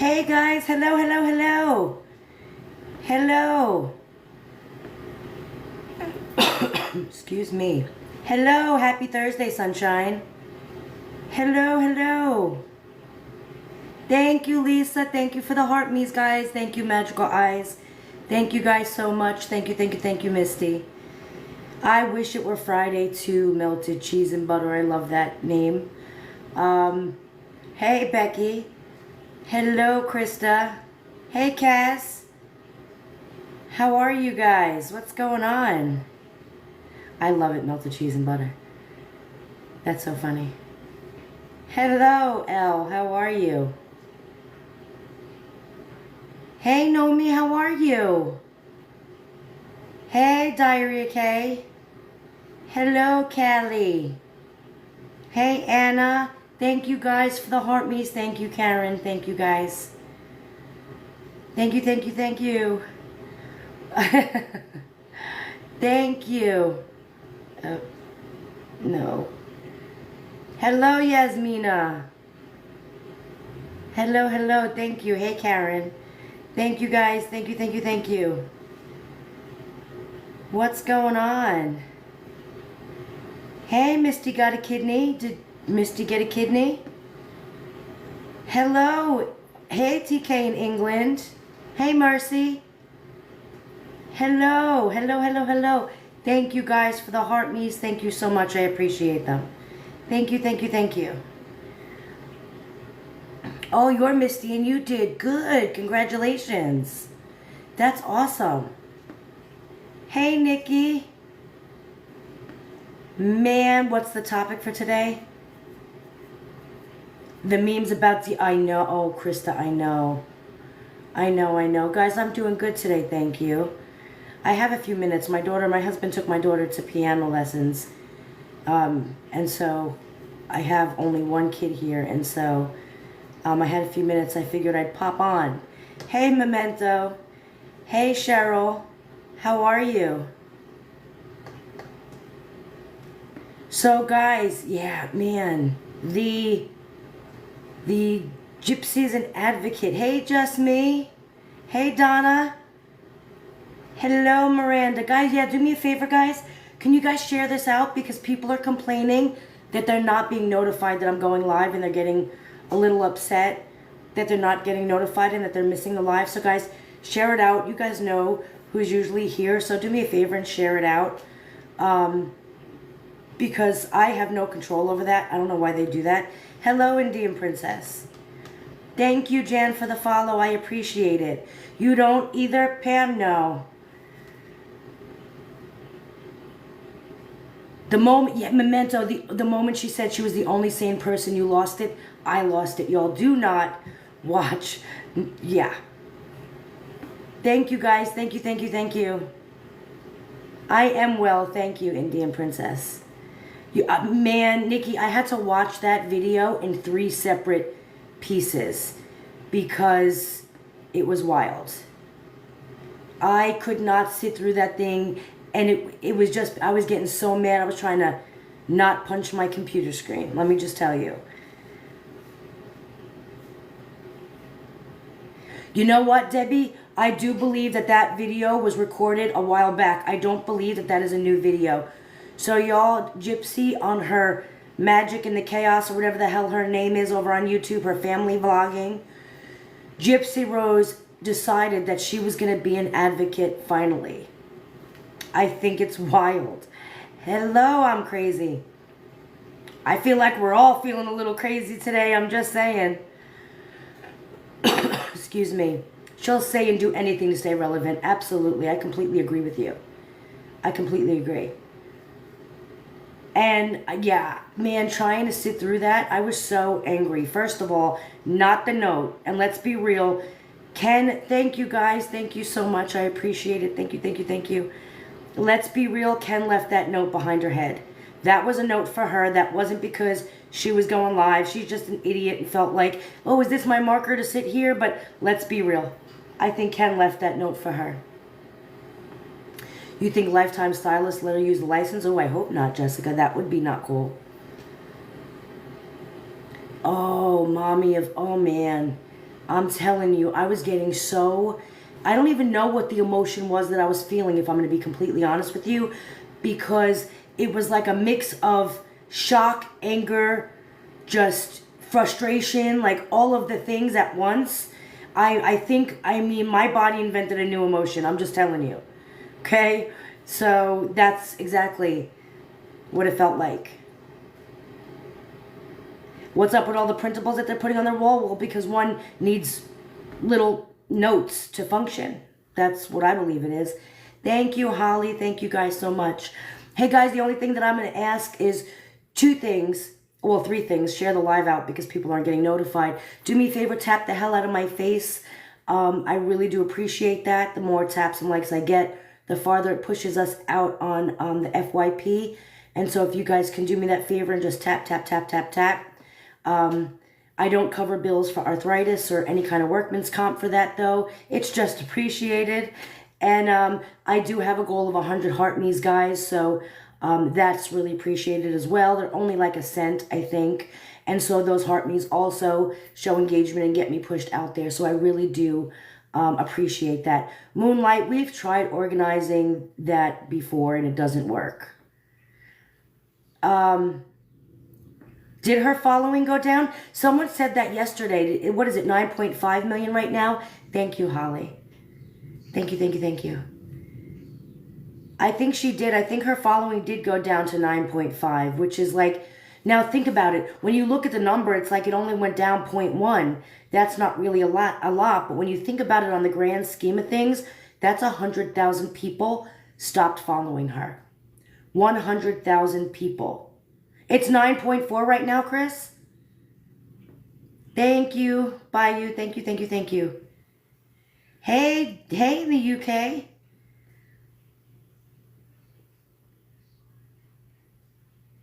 Hey guys, hello, hello, hello. Hello. Excuse me. Hello, happy Thursday, sunshine. Hello, hello. Thank you, Lisa. Thank you for the heart me's, guys. Thank you, Magical Eyes. Thank you guys so much. Thank you, thank you, thank you, Misty. I wish it were Friday too, Melted Cheese and Butter. I love that name. Hey, Becky. Hello, Krista. Hey, Cass. How are you guys? What's going on? I love it, Melted Cheese and Butter. That's so funny. Hello, Elle. How are you? Hey, Nomi. How are you? Hey, Diarrhea K. Hello, Callie. Hey, Anna. Thank you guys for the heart me's. Thank you, Karen. Thank you, guys. Thank you, thank you, thank you. Thank you. No. Hello, Yasmina. Hello, hello. Thank you. Hey, Karen. Thank you, guys. Thank you, thank you, thank you. What's going on? Hey, Misty got a kidney. Did Misty get a kidney? Hello. Hey, TK in England. Hey, Mercy. Hello. Hello, hello, hello. Thank you guys for the heart me's. Thank you so much. I appreciate them. Thank you, thank you, thank you. Oh, you're Misty and you did good. Congratulations. That's awesome. Hey, Nikki. Man, what's the topic for today? The memes about the... I know. Oh, Krista, I know. I know. Guys, I'm doing good today, thank you. I have a few minutes. My husband took my daughter to piano lessons. And so I have only one kid here. And so I had a few minutes. I figured I'd pop on. Hey, Memento. Hey, Cheryl. How are you? So guys, yeah, man, the Gypsy's an advocate. Hey, Just Me. Hey, Donna. Hello, Miranda. Guys, yeah, do me a favor, guys. Can you guys share this out? Because people are complaining that they're not being notified that I'm going live, and they're getting a little upset that they're not getting notified and that they're missing the live. So guys, share it out. You guys know who's usually here, so do me a favor and share it out. Because I have no control over that. I don't know why they do that. Hello, Indian Princess. Thank you, Jan, for the follow. I appreciate it. You don't either, Pam? No. The moment, yeah, Memento, the moment she said she was the only sane person, you lost it. I lost it. Y'all do not watch. Yeah. Thank you, guys. Thank you, thank you, thank you. I am well. Thank you, Indian Princess. You, man, Nikki, I had to watch that video in 3 separate pieces because it was wild. I could not sit through that thing, and it was just, I was getting so mad. I was trying to not punch my computer screen. Let me just tell you. You know what, Debbie? I do believe that that video was recorded a while back. I don't believe that that is a new video. So y'all, Gypsy on her Magic in the Chaos, or whatever the hell her name is over on YouTube, her family vlogging, Gypsy Rose decided that she was going to be an advocate finally. I think it's wild. Hello, I'm crazy. I feel like we're all feeling a little crazy today. I'm just saying. Excuse me. She'll say and do anything to stay relevant. Absolutely. I completely agree with you. I completely agree. And yeah, man, trying to sit through that, I was so angry. First of all, not the note. And let's be real. Ken, thank you guys. Thank you so much. I appreciate it. Thank you, thank you, thank you. Let's be real. Ken left that note behind her head. That was a note for her. That wasn't because she was going live. She's just an idiot and felt like, oh, is this my marker to sit here? But let's be real. I think Ken left that note for her. You think Lifetime Stylist let her use the license? Oh, I hope not, Jessica. That would be not cool. Oh, mommy of... Oh, man. I'm telling you, I was getting so... I don't even know what the emotion was that I was feeling, if I'm going to be completely honest with you, because it was like a mix of shock, anger, just frustration, like all of the things at once. I mean, my body invented a new emotion. I'm just telling you. Okay? So that's exactly what it felt like. What's up with all the printables that they're putting on their wall? Well, because one needs little notes to function. That's what I believe it is. Thank you, Holly. Thank you guys so much. Hey, guys, the only thing that I'm going to ask is 2 things. Well, 3 things. Share the live out because people aren't getting notified. Do me a favor, tap the hell out of my face. I really do appreciate that. The more taps and likes I get, the farther it pushes us out on the FYP. And so if you guys can do me that favor and just tap, tap, tap, tap, tap. I don't cover bills for arthritis or any kind of workman's comp for that, though. It's just appreciated. And I do have a goal of 100 heart me's, guys, so that's really appreciated as well. They're only like a cent, I think. And so those heart me's also show engagement and get me pushed out there. So I really do appreciate that. Moonlight, we've tried organizing that before and it doesn't work. Did her following go down? Someone said that yesterday. What is it, 9.5 million right now? Thank you, Holly. Thank you, thank you, thank you. I think she did. I think her following did go down to 9.5, which is like, now think about it. When you look at the number, it's like it only went down 0.1. That's not really a lot. But when you think about it on the grand scheme of things, that's 100,000 people stopped following her. 100,000 people. It's 9.4 right now, Chris. Thank you. Bye, you. Thank you, thank you, thank you. Hey, in the UK.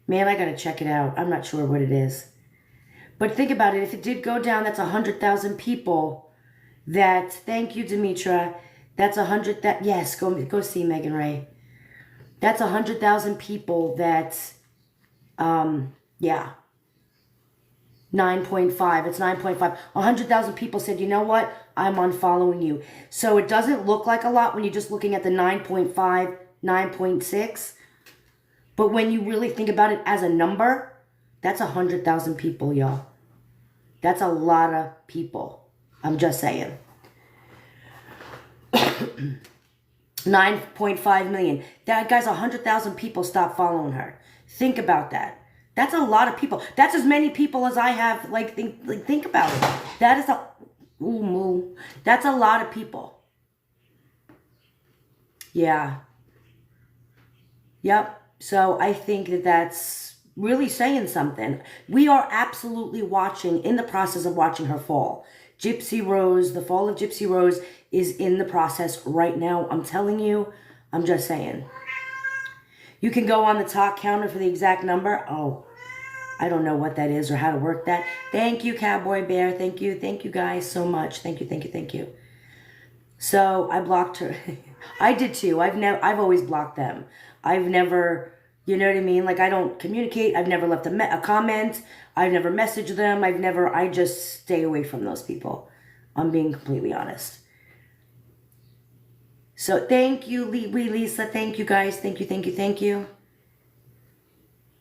Man, I gotta check it out. I'm not sure what it is. But think about it. If it did go down, that's 100,000 people. That, thank you, Demetra. That's 100, that, yes, go see Megan Ray. That's 100,000 people that... yeah. 9.5. It's 9.5. 100,000 people said, you know what? I'm unfollowing you. So it doesn't look like a lot when you're just looking at the 9.5, 9.6. But when you really think about it as a number, that's 100,000 people, y'all. That's a lot of people. I'm just saying. 9.5 million. That guy's 100,000 people stopped following her. Think about that. That's a lot of people. That's as many people as I have. Think about it. That is that's a lot of people. Yeah. Yep. So I think that that's really saying something. We are absolutely watching, in the process of watching her fall. Gypsy Rose, the fall of Gypsy Rose is in the process right now. I'm telling you. I'm just saying. You can go on the talk counter for the exact number. Oh, I don't know what that is or how to work that. Thank you, Cowboy Bear. Thank you. Thank you guys so much. Thank you, thank you, thank you. So I blocked her. I did too. I've always blocked them. I've never, you know what I mean? Like, I don't communicate. I've never left a comment. I've never messaged them. I just stay away from those people. I'm being completely honest. So thank you, Lisa. Thank you, guys. Thank you, thank you, thank you.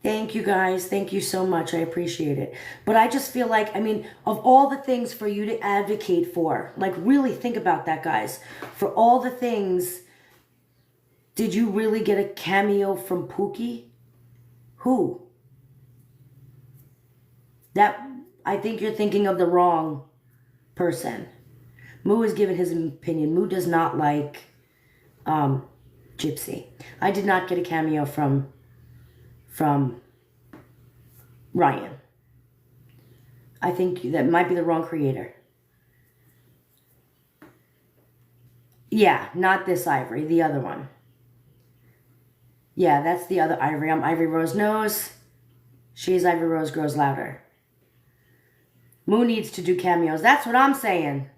Thank you, guys. Thank you so much. I appreciate it. But I just feel like, I mean, of all the things for you to advocate for, like, really think about that, guys. For all the things, did you really get a cameo from Pookie? Who? I think you're thinking of the wrong person. Moo has given his opinion. Moo does not like Gypsy. I did not get a cameo from Ryan. I think that might be the wrong creator. Yeah, not this Ivory, the other one. Yeah, that's the other Ivory. I'm Ivory Rose Nose. She's Ivory Rose Grows Louder. Moo needs to do cameos. That's what I'm saying.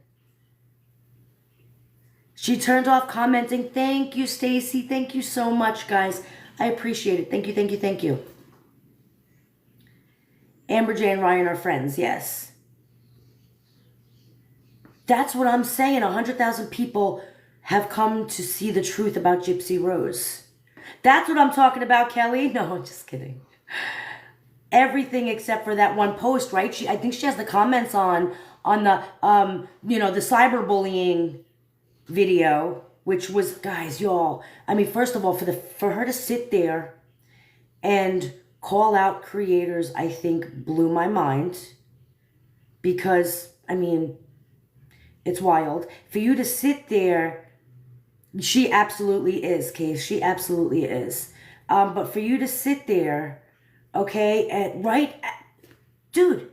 She turned off commenting. Thank you, Stacy. Thank you so much, guys. I appreciate it. Thank you, thank you, thank you. Amber J and Ryan are friends, yes. That's what I'm saying. 100,000 people have come to see the truth about Gypsy Rose. That's what I'm talking about, Kelly. No, I'm just kidding. Everything except for that one post, right? I think she has the comments on the the cyberbullying video, which was, guys, y'all. I mean, first of all, for her to sit there and call out creators, I think blew my mind, because I mean, it's wild for you to sit there. She absolutely is, Case. She absolutely is. But for you to sit there, okay, and dude,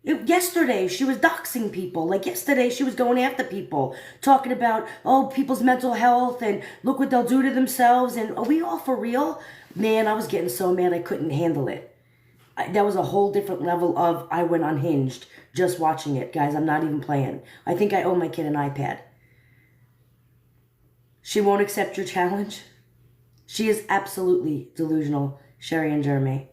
yesterday she was doxing people. Like yesterday she was going after people, talking about, oh, people's mental health and look what they'll do to themselves. And are we all for real? Man, I was getting so mad I couldn't handle it. That was a whole different level of, I went unhinged just watching it, guys. I'm not even playing. I think I owe my kid an iPad. She won't accept your challenge. She is absolutely delusional, Sherry and Jeremy.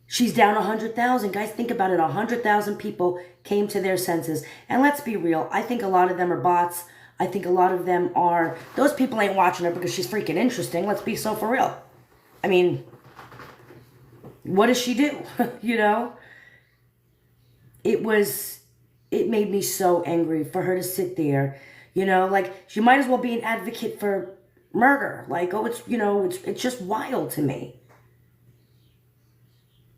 She's down 100,000. Guys, think about it. 100,000 people came to their senses. And let's be real. I think a lot of them are bots. I think a lot of them are... Those people ain't watching her because she's freaking interesting. Let's be so for real. I mean, what does she do? You know? It made me so angry for her to sit there. You know, like, she might as well be an advocate for murder. Like, oh, it's just wild to me.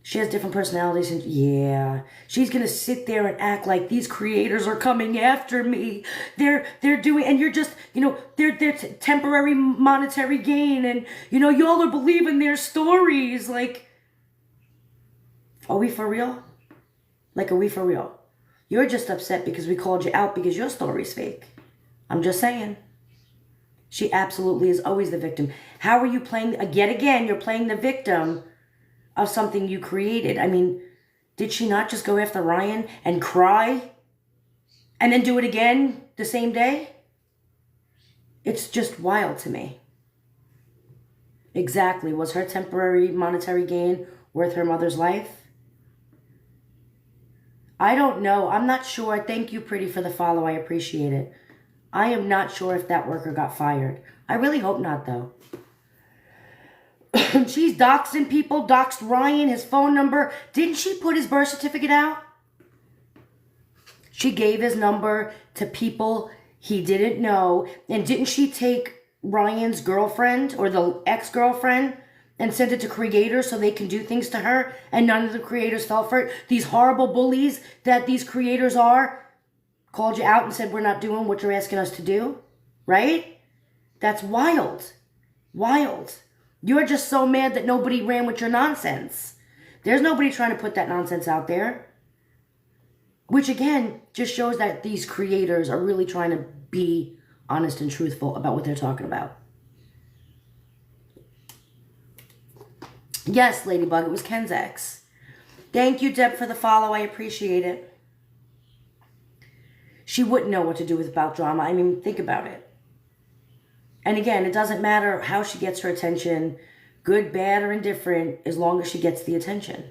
She has different personalities, and yeah, she's gonna sit there and act like these creators are coming after me. They're doing, and you're just, they're temporary monetary gain, and y'all are believing their stories. Like, are we for real? Like, are we for real? You're just upset because we called you out because your story's fake. I'm just saying. She absolutely is always the victim. How are you playing, yet again, you're playing the victim of something you created. I mean, did she not just go after Ryan and cry and then do it again the same day? It's just wild to me. Exactly. Was her temporary monetary gain worth her mother's life? I don't know. I'm not sure. Thank you, Pretty, for the follow. I appreciate it. I am not sure if that worker got fired. I really hope not, though. She's doxing people, doxed Ryan, his phone number. Didn't she put his birth certificate out? She gave his number to people he didn't know. And didn't she take Ryan's girlfriend or the ex-girlfriend and send it to creators so they can do things to her? And none of the creators fell for it. These horrible bullies that these creators are called you out and said, we're not doing what you're asking us to do. Right? That's wild. Wild. You're just so mad that nobody ran with your nonsense. There's nobody trying to put that nonsense out there. Which, again, just shows that these creators are really trying to be honest and truthful about what they're talking about. Yes, Ladybug, it was Ken's ex. Thank you, Deb, for the follow. I appreciate it. She wouldn't know what to do about drama. I mean, think about it. And again, it doesn't matter how she gets her attention, good, bad, or indifferent, as long as she gets the attention.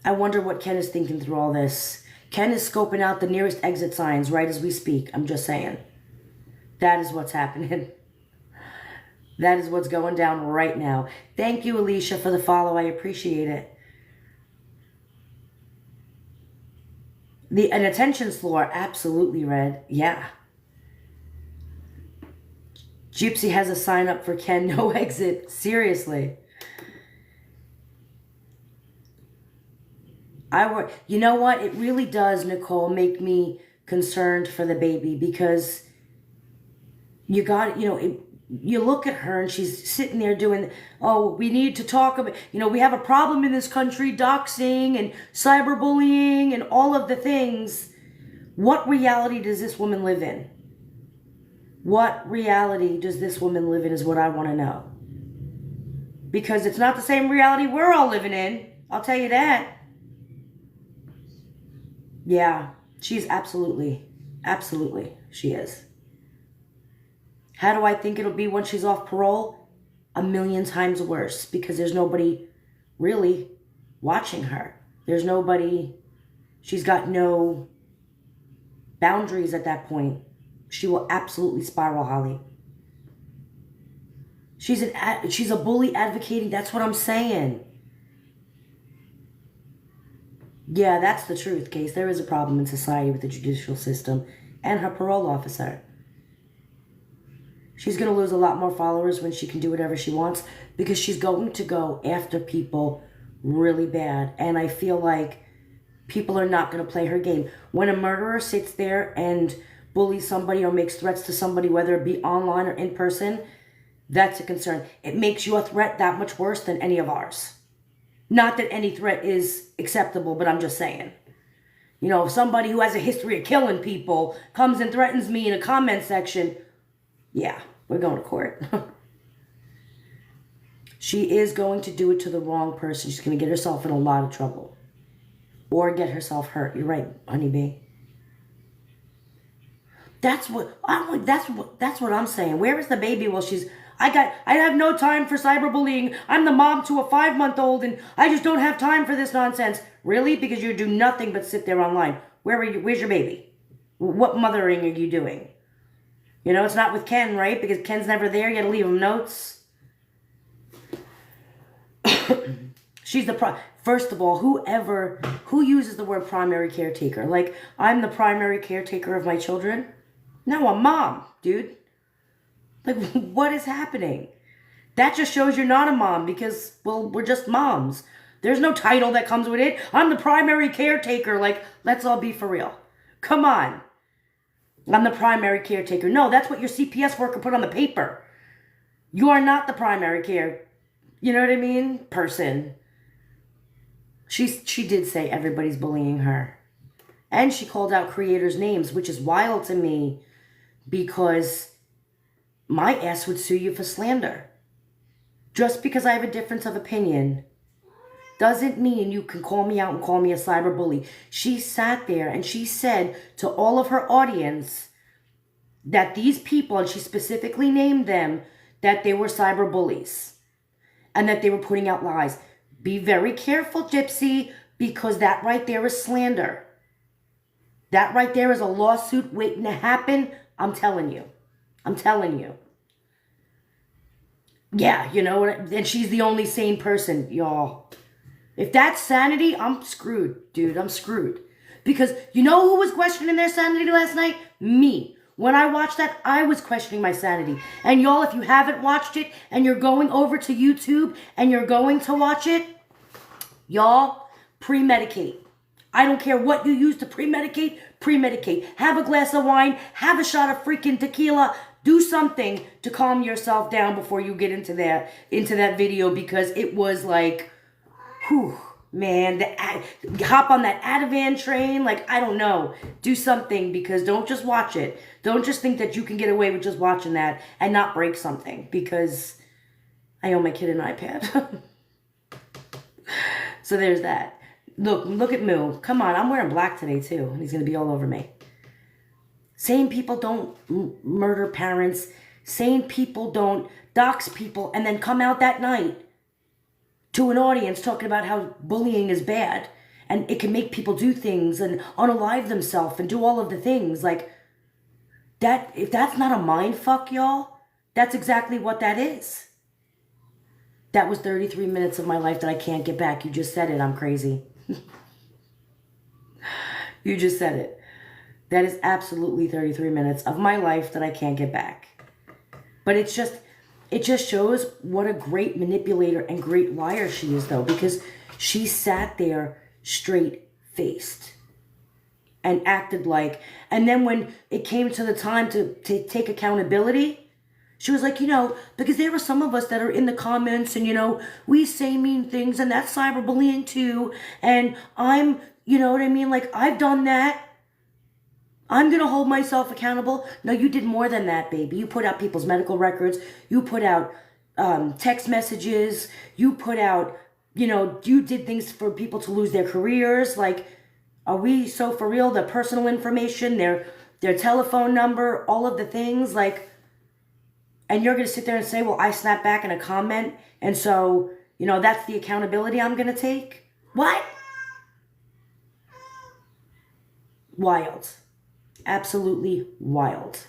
I wonder what Ken is thinking through all this. Ken is scoping out the nearest exit signs right as we speak. I'm just saying. That is what's happening. That is what's going down right now. Thank you, Alicia, for the follow. I appreciate it. An attention floor, absolutely, Red. Yeah. Gypsy has a sign up for Ken, no exit. Seriously. You know what? It really does, Nicole, make me concerned for the baby, because you look at her and she's sitting there doing, oh, we need to talk about, we have a problem in this country, doxing and cyberbullying and all of the things. What reality does this woman live in? What reality does this woman live in is what I want to know. Because it's not the same reality we're all living in. I'll tell you that. Yeah, she's absolutely, she is. How do I think it'll be when she's off parole? 1,000,000 times worse, because there's nobody really watching her. There's nobody. She's got no boundaries at that point. She will absolutely spiral, Holly. She's a bully advocating. That's what I'm saying. Yeah, that's the truth, Case. There is a problem in society with the judicial system and her parole officer. She's going to lose a lot more followers when she can do whatever she wants because she's going to go after people really bad. And I feel like people are not going to play her game. When a murderer sits there and bullies somebody or makes threats to somebody, whether it be online or in person, that's a concern. It makes you a threat that much worse than any of ours. Not that any threat is acceptable, but I'm just saying. You know, if somebody who has a history of killing people comes and threatens me in a comment section, yeah, we're going to court. She is going to do it to the wrong person. She's going to get herself in a lot of trouble. Or get herself hurt. You're right, honeybee. That's what I'm saying. Where is the baby? Well, I have no time for cyberbullying. I'm the mom to a 5-month-old and I just don't have time for this nonsense. Really? Because you do nothing but sit there online. Where's your baby? What mothering are you doing? You know, it's not with Ken, right? Because Ken's never there. You got to leave him notes. She's first of all, who uses the word primary caretaker? Like, I'm the primary caretaker of my children? No, I'm mom, dude. Like, what is happening? That just shows you're not a mom because, well, we're just moms. There's no title that comes with it. I'm the primary caretaker. Like, let's all be for real. Come on. I'm the primary caretaker. No, that's what your CPS worker put on the paper. You are not the primary care, you know what I mean, person. She did say everybody's bullying her. And she called out creators' names, which is wild to me because my ass would sue you for slander. Just because I have a difference of opinion doesn't mean you can call me out and call me a cyberbully. She sat there and she said to all of her audience that these people, and she specifically named them, that they were cyberbullies and that they were putting out lies. Be very careful, Gypsy, because that right there is slander. That right there is a lawsuit waiting to happen. I'm telling you. I'm telling you. Yeah, you know what? And she's the only sane person, y'all. If that's sanity, I'm screwed, dude. I'm screwed. Because you know who was questioning their sanity last night? Me. When I watched that, I was questioning my sanity. And y'all, if you haven't watched it and you're going over to YouTube and you're going to watch it, y'all, pre-medicate. I don't care what you use to pre-medicate, pre-medicate. Have a glass of wine, have a shot of freaking tequila. Do something to calm yourself down before you get into that video because it was like, whew, man, hop on that Ativan train. Like, I don't know. Do something because don't just watch it. Don't just think that you can get away with just watching that and not break something because I owe my kid an iPad. So there's that. Look at Moo. Come on, I'm wearing black today too. And he's going to be all over me. Sane people don't murder parents. Sane people don't dox people and then come out that night to an audience talking about how bullying is bad and it can make people do things and unalive themselves and do all of the things. Like, that, if that's not a mind fuck, y'all, that's exactly what that is. That was 33 minutes of my life that I can't get back. You just said it. I'm crazy. You just said it. That is absolutely 33 minutes of my life that I can't get back. But it just shows what a great manipulator and great liar she is, though, because she sat there straight-faced and acted like, and then when it came to the time to take accountability, she was like, you know, because there are some of us that are in the comments and, you know, we say mean things and that's cyberbullying too. And I'm, you know what I mean? Like, I've done that. I'm going to hold myself accountable. No, you did more than that, baby. You put out people's medical records. You put out text messages. You put out, you know, you did things for people to lose their careers. Like, are we so for real? Their personal information, their telephone number, all of the things. Like, and you're going to sit there and say, well, I snapped back in a comment. And so, you know, that's the accountability I'm going to take. What? Wild. Absolutely wild.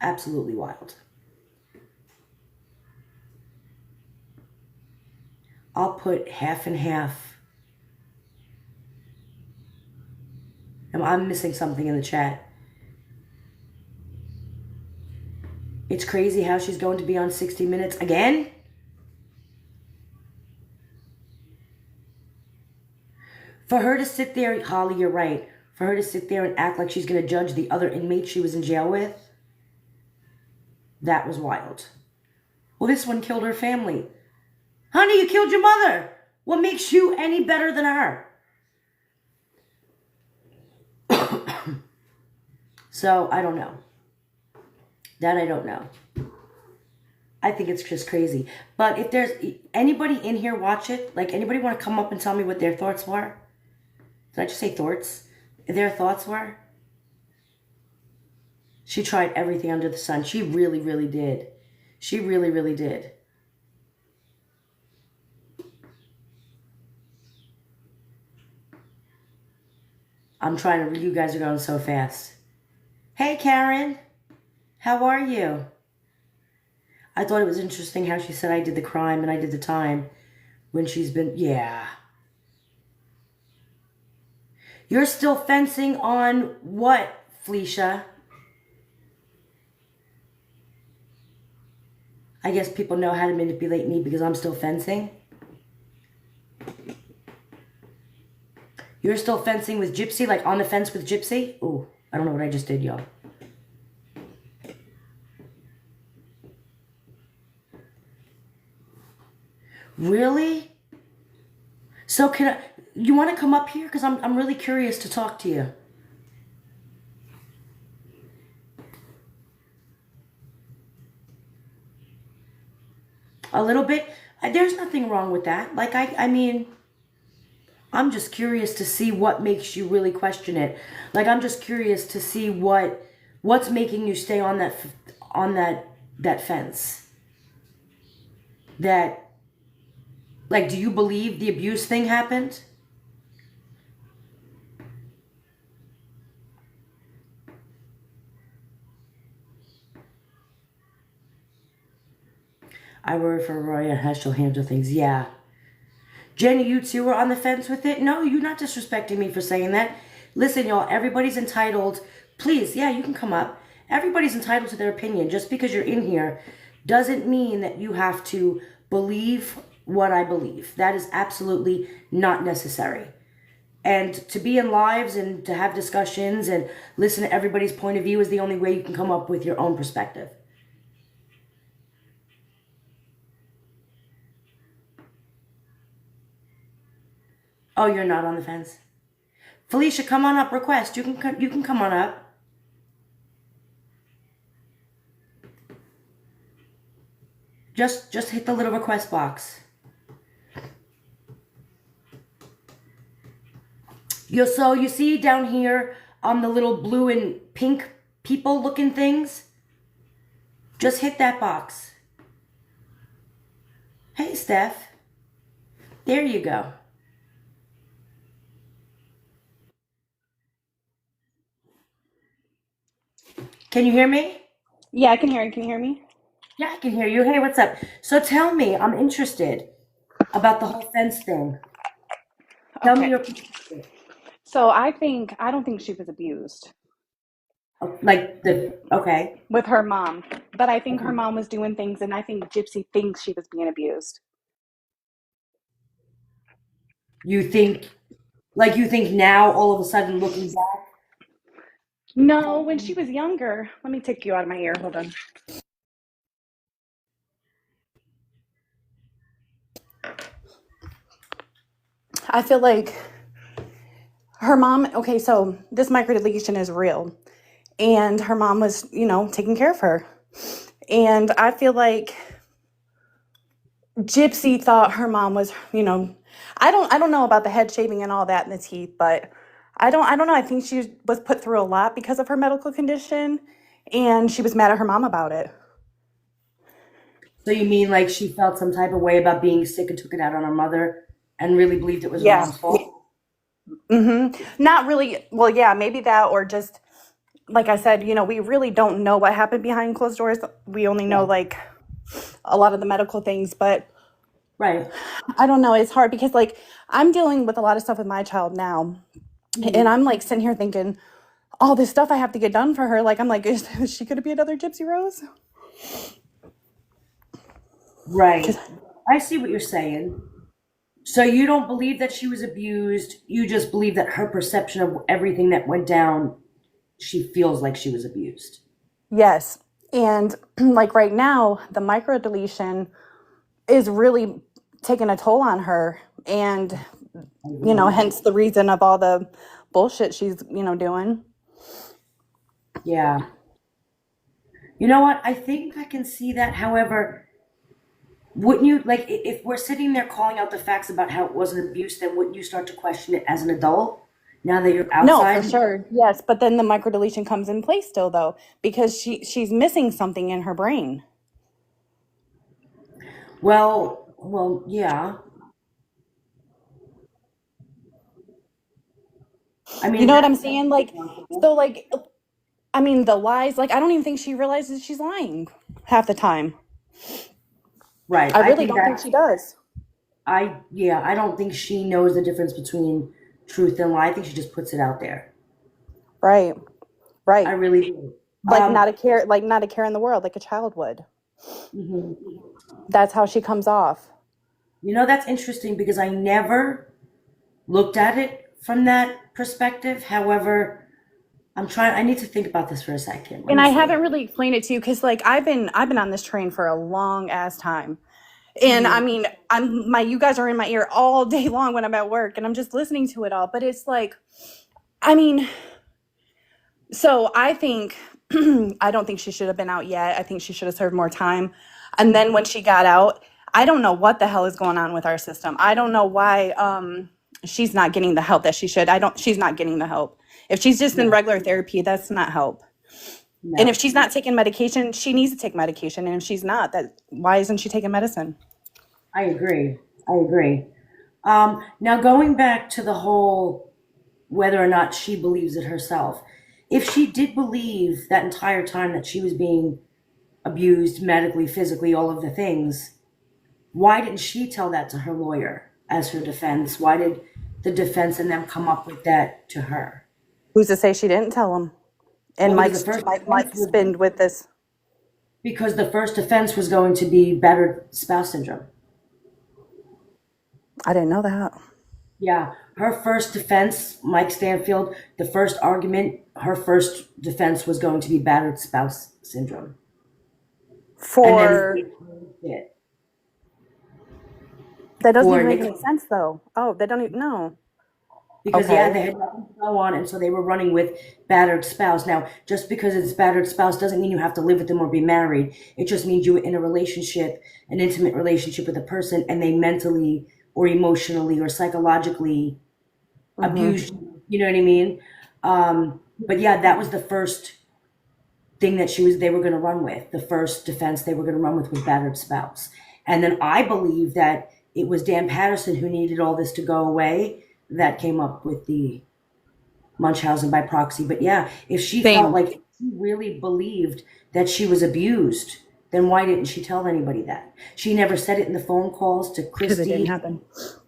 Absolutely wild. I'll put half and half. I'm missing something in the chat. It's crazy how she's going to be on 60 Minutes again. For her to sit there, Holly, you're right. For her to sit there and act like she's going to judge the other inmates she was in jail with, that was wild. Well, this one killed her family. Honey, you killed your mother. What makes you any better than her? So, I don't know. That I don't know. I think it's just crazy. But if there's anybody in here watch it, like anybody want to come up and tell me what their thoughts were? Did I just say thoughts? Their thoughts were? She tried everything under the sun. She really, really did. She really, really did. I'm trying to read. You guys are going so fast. Hey, Karen. How are you? I thought it was interesting how she said I did the crime and I did the time when she's been, yeah. You're still fencing on what, Felicia? I guess people know how to manipulate me because I'm still fencing. You're still fencing with Gypsy, like on the fence with Gypsy? Ooh, I don't know what I just did, y'all. Really? So you want to come up here? Because I'm really curious to talk to you. A little bit? There's nothing wrong with that. Like, I mean, I'm just curious to see what makes you really question it. Like, I'm just curious to see what's making you stay on that fence. That, like, do you believe the abuse thing happened? I worry for Roy and how she'll handle things. Yeah. Jenny, you too were on the fence with it? No, you're not disrespecting me for saying that. Listen, y'all, everybody's entitled. Please, yeah, you can come up. Everybody's entitled to their opinion. Just because you're in here doesn't mean that you have to believe what I believe. That is absolutely not necessary. And to be in lives and to have discussions and listen to everybody's point of view is the only way you can come up with your own perspective. Oh, you're not on the fence. Felicia, come on up. Request. You can come on up. Just hit the little request box. So you see down here on the little blue and pink people looking things? Just hit that box. Hey, Steph. There you go. Can you hear me? Yeah, I can hear you. Can you hear me? Yeah, I can hear you. Hey, what's up? So tell me, I'm interested about the whole fence thing. Tell me Okay. your So I don't think she was abused okay. with her mom, but I think her Okay. mom was doing things, and I think Gypsy thinks she was being abused. You think now all of a sudden looking back? No, when she was younger, let me take you out of my ear. Hold on. I feel like her mom, okay, so this microdeletion is real, and her mom was, taking care of her. And I feel like Gypsy thought her mom was, I don't know about the head shaving and all that and the teeth, but I don't know. I think she was put through a lot because of her medical condition, and she was mad at her mom about it. So you mean like she felt some type of way about being sick and took it out on her mother and really believed it was her Yeah. mom's fault? Not really. Well, yeah, maybe that, or just like I said, we really don't know what happened behind closed doors. We only know Yeah. like a lot of the medical things, but Right. I don't know. It's hard because like I'm dealing with a lot of stuff with my child now, and Mhm. I'm like sitting here thinking all this stuff I have to get done for her. Like I'm like, is she going to be another Gypsy Rose? Right. I see what you're saying. So you don't believe that she was abused. You just believe that her perception of everything that went down, she feels like she was abused. Yes. And like right now, the micro deletion is really taking a toll on her. And, I agree. hence the reason of all the bullshit she's, doing. Yeah. You know what? I think I can see that. However, wouldn't you like if we're sitting there calling out the facts about how it was an abuse, then wouldn't you start to question it as an adult now that you're No, for outside? sure. Yes. But then the micro deletion comes in place still, though, because she's missing something in her brain. Well, yeah. I You mean, know what I'm that's saying? Like, possible. so, like, I mean, the lies, like, I don't even think she realizes she's lying half the time. Right. I I really think don't think that she does. I don't think she knows the difference between truth and lie. I think she just puts it out there. Right. I Right. really do. Like not a care in the world, like a child would. Mhm. That's how she comes off. That's interesting because I never looked at it from that perspective. However, I need to think about this for a second. Let And me I see. haven't really explained it to you because like I've been on this train for a long ass time. And I Mhm. mean, you guys are in my ear all day long when I'm at work and I'm just listening to it all. But it's like, I mean, so I think I don't think she should have been out yet. I think she should have served more time. And then when she got out, I don't know what the hell is going on with our system. I don't know why she's not getting the help that she should. I don't She's not getting the help. If she's just in No, regular therapy, that's not help. And if no. she's not taking medication, she needs to take medication. And if she's not, that why isn't she taking medicine? I agree. I agree. Now going back to the whole whether or not she believes it herself. If she did believe that entire time that she was being abused medically, physically, all of the things, why didn't she tell that to her lawyer as her defense? Why did the defense and them come up with that to her? Who's to say she didn't tell him? And Well, because the first defense Mike's was spinned with this. going to be battered spouse syndrome. I didn't know that. Yeah, her first defense, Mike Stanfield, the first argument, her first defense was going to be battered spouse syndrome. And then For they changed it That doesn't for even make Nick any sense, though. Oh, they don't even know. because yeah, Okay. they had nothing to go on, and so they were running with battered spouse. Now, just because it's battered spouse doesn't mean you have to live with them or be married. It just means you're in a relationship, an intimate relationship with a person, and they mentally or emotionally or psychologically Mm-hmm. abused you. You know what I mean? But yeah, that was the first thing that they were going to run with. The first defense they were going to run with was battered spouse. And then I believe that it was Dan Patterson who needed all this to go away that came up with the Munchausen by proxy. But yeah, if she felt Same. like she really believed that she was abused, then why didn't she tell anybody that? She never said it in the phone calls to Because it didn't Christy. happen.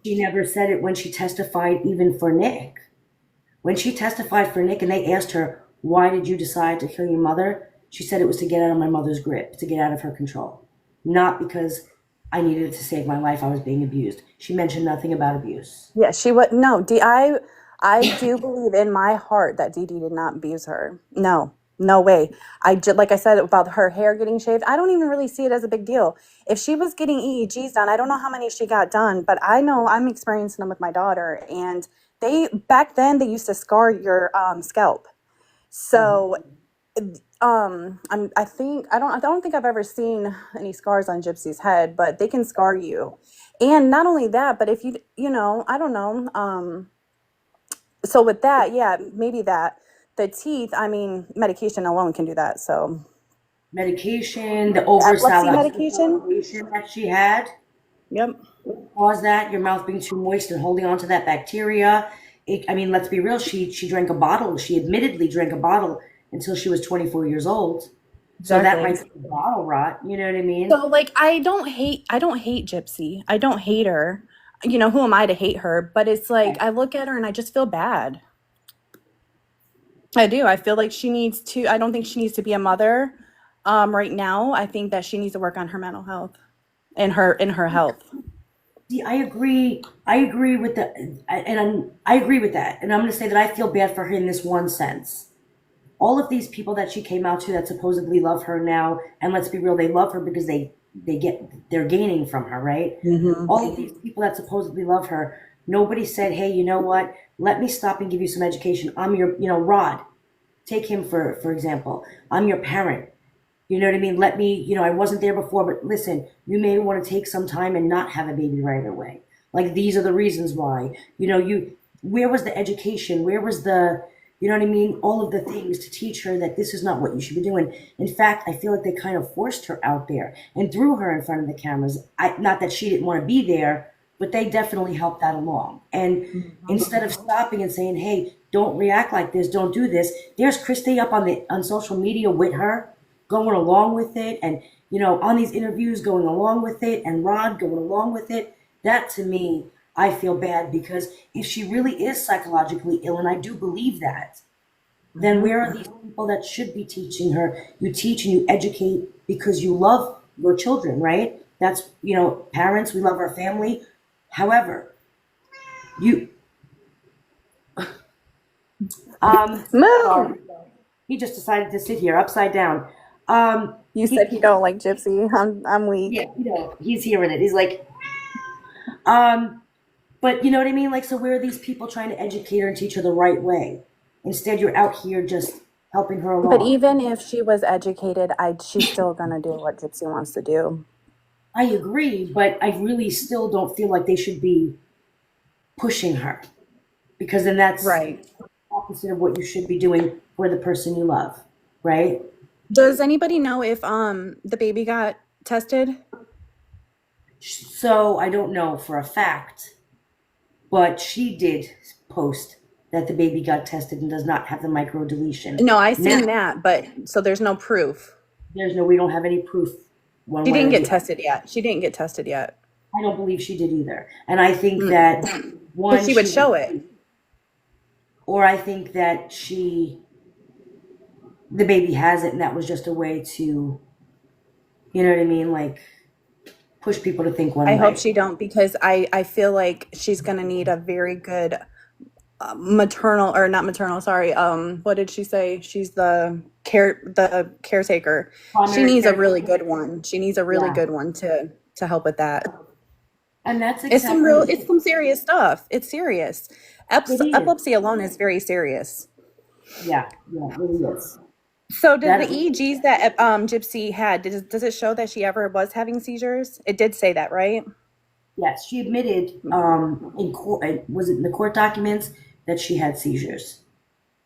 She never said it when she testified even for Nick. When she testified for Nick and they asked her, why did you decide to kill your mother? She said it was to get out of my mother's grip, to get out of her control. Not because I needed it to save my life, I was being abused. She mentioned nothing about abuse. Yeah, she was no. I do believe in my heart that Dee Dee did not abuse her. No, no way. Like I said about her hair getting shaved. I don't even really see it as a big deal. If she was getting EEGs done, I don't know how many she got done, but I know I'm experiencing them with my daughter, and they back then they used to scar your scalp. Mhm. So I don't think I've ever seen any scars on Gypsy's head, but they can scar you. And not only that, but if I don't know. So with that, yeah, maybe that. The teeth, I mean, medication alone can do that. So Medication, the epilepsy medication. oversalivation that she had Yep. caused that, your mouth being too moist and holding on to that bacteria. I mean, let's be real. She drank a bottle. She admittedly drank a bottle until she was 24 years old. So that Exactly. might be bottle rot. You know what I mean? So like I don't hate Gypsy. I don't hate her. You know, who am I to hate her? But it's like Right. I look at her and I just feel bad. I do. I feel like I don't think she needs to be a mother right now. I think that she needs to work on her mental health and her health. See, I agree. I agree with the, and I agree with that. And I'm going to say that I feel bad for her in this one sense. All of these people that she came out to that supposedly love her now, and let's be real, they love her because they're gaining from her, right? All of these people that supposedly love her, nobody said, hey, you know what? Let me stop and give you some education. I'm your, Rod. Take him for example. I'm your parent. You know what I mean? Let me, I wasn't there before, but listen, you may want to take some time and not have a baby right away. Like these are the reasons why. Where was the education? Where was the, you know what I mean? All of the things to teach her that this is not what you should be doing. In fact, I feel like they kind of forced her out there and threw her in front of the cameras. Not that she didn't want to be there, but they definitely helped that along. And instead of stopping and saying, hey, don't react like this, don't do this, there's Christy up on social media with her going along with it, and on these interviews going along with it, and Rod going along with it. That to me, I feel bad, because if she really is psychologically ill, and I do believe that, then where are these people that should be teaching her? You teach and you educate because you love your children, right? That's, parents, we love our family. However, you Moo! sorry, he just decided to sit here upside down. um You said you he don't like Gypsy. I'm Yeah, weak. he's hearing it. He's like, um, but you know what I mean? Like, so where are these people trying to educate her and teach her the right way? Instead, you're out here just helping her But along. even if she was educated, she's still gonna do what Gypsy wants to do. I agree, but I really still don't feel like they should be pushing her, because then that's Right. opposite of what you should be doing for the person you love, right? Does anybody know if the baby got tested? So I don't know for a fact, but she did post that the baby got tested and does not have the micro deletion. No, I Now, seen that, but so there's no proof. we don't have any proof one She way didn't or get the other. tested yet. She didn't get tested yet. I don't believe she did either. And I think Mm. that But one, she would show it. or I think that the baby has it, and that was just a way to, you know what I mean? Like push people to think one I hope way. she don't, because I feel like she's gonna need a very good maternal, or not maternal, sorry. What did she say? She's the caretaker. She Primary needs a care. really good one. She needs a really Yeah. good one to help with that. And that's It's exactly, it's some serious stuff. It's serious. it is. Epilepsy alone is very serious. Yeah, yeah, it really is. So did the That EEGs that Gypsy had, does it show that she ever was having seizures? It did say that, right? Yes, she admitted in court, was it in the court documents, that she had seizures.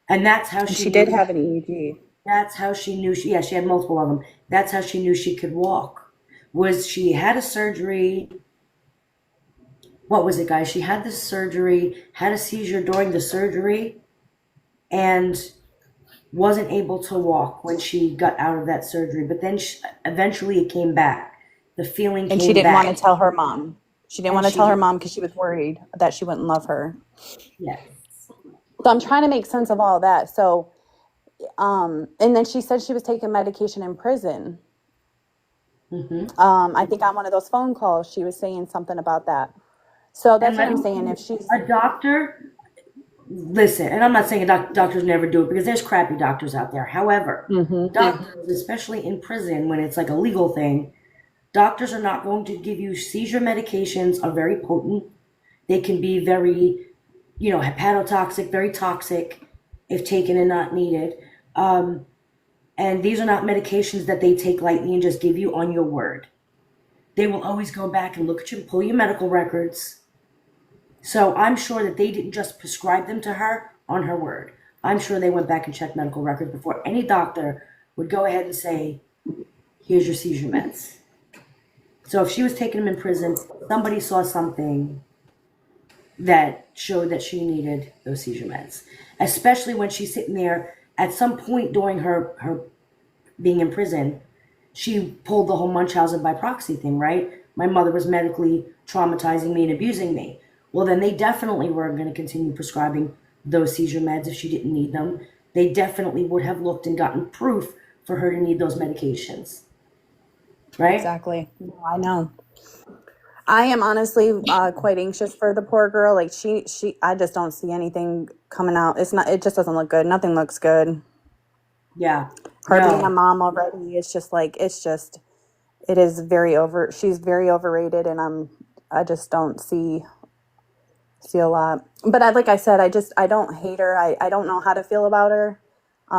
And that's how And she she did knew. have an EEG. That's how she knew yeah, she had multiple of them. That's how she knew she could walk. Was she had a surgery? What was it, guys? She had the surgery, had a seizure during the surgery, and wasn't able to walk when she got out of that surgery. But then eventually it came back. The feeling And she came didn't want to back. tell her mom. She didn't And want to she tell her did, mom because she was worried that she wouldn't love her. yes. So I'm trying to make sense of all that. So, and then she said she was taking medication in prison. Hmm. I think on one of those phone calls, she was saying something about that. So And that's what let I'm me, saying. If she's, a doctor, listen, and I'm not saying doctors never do it, because there's crappy doctors out there. However, doctors, especially in prison when it's like a legal thing, doctors are not going to give you seizure medications, are very potent. They can be very, hepatotoxic, very toxic if taken and not needed. And these are not medications that they take lightly and just give you on your word. They will always go back and look at you, pull your medical records. So I'm sure that they didn't just prescribe them to her on her word. I'm sure they went back and checked medical records before any doctor would go ahead and say, here's your seizure meds. So if she was taking them in prison, somebody saw something, that showed that she needed those seizure meds, especially when she's sitting there at some point during her being in prison. She pulled the whole Munchausen by proxy thing, right? My mother was medically traumatizing me and abusing me. Well, then they definitely were going to continue prescribing those seizure meds if she didn't need them. They definitely would have looked and gotten proof for her to need those medications, right? Exactly. No, I know. I am honestly quite anxious for the poor girl. Like I just don't see anything coming out. It just doesn't look good. Nothing looks good. Yeah. Her being a No. mom already, it is she's very overrated, and I just don't see a lot. But like I said, I don't hate her. I don't know how to feel about her.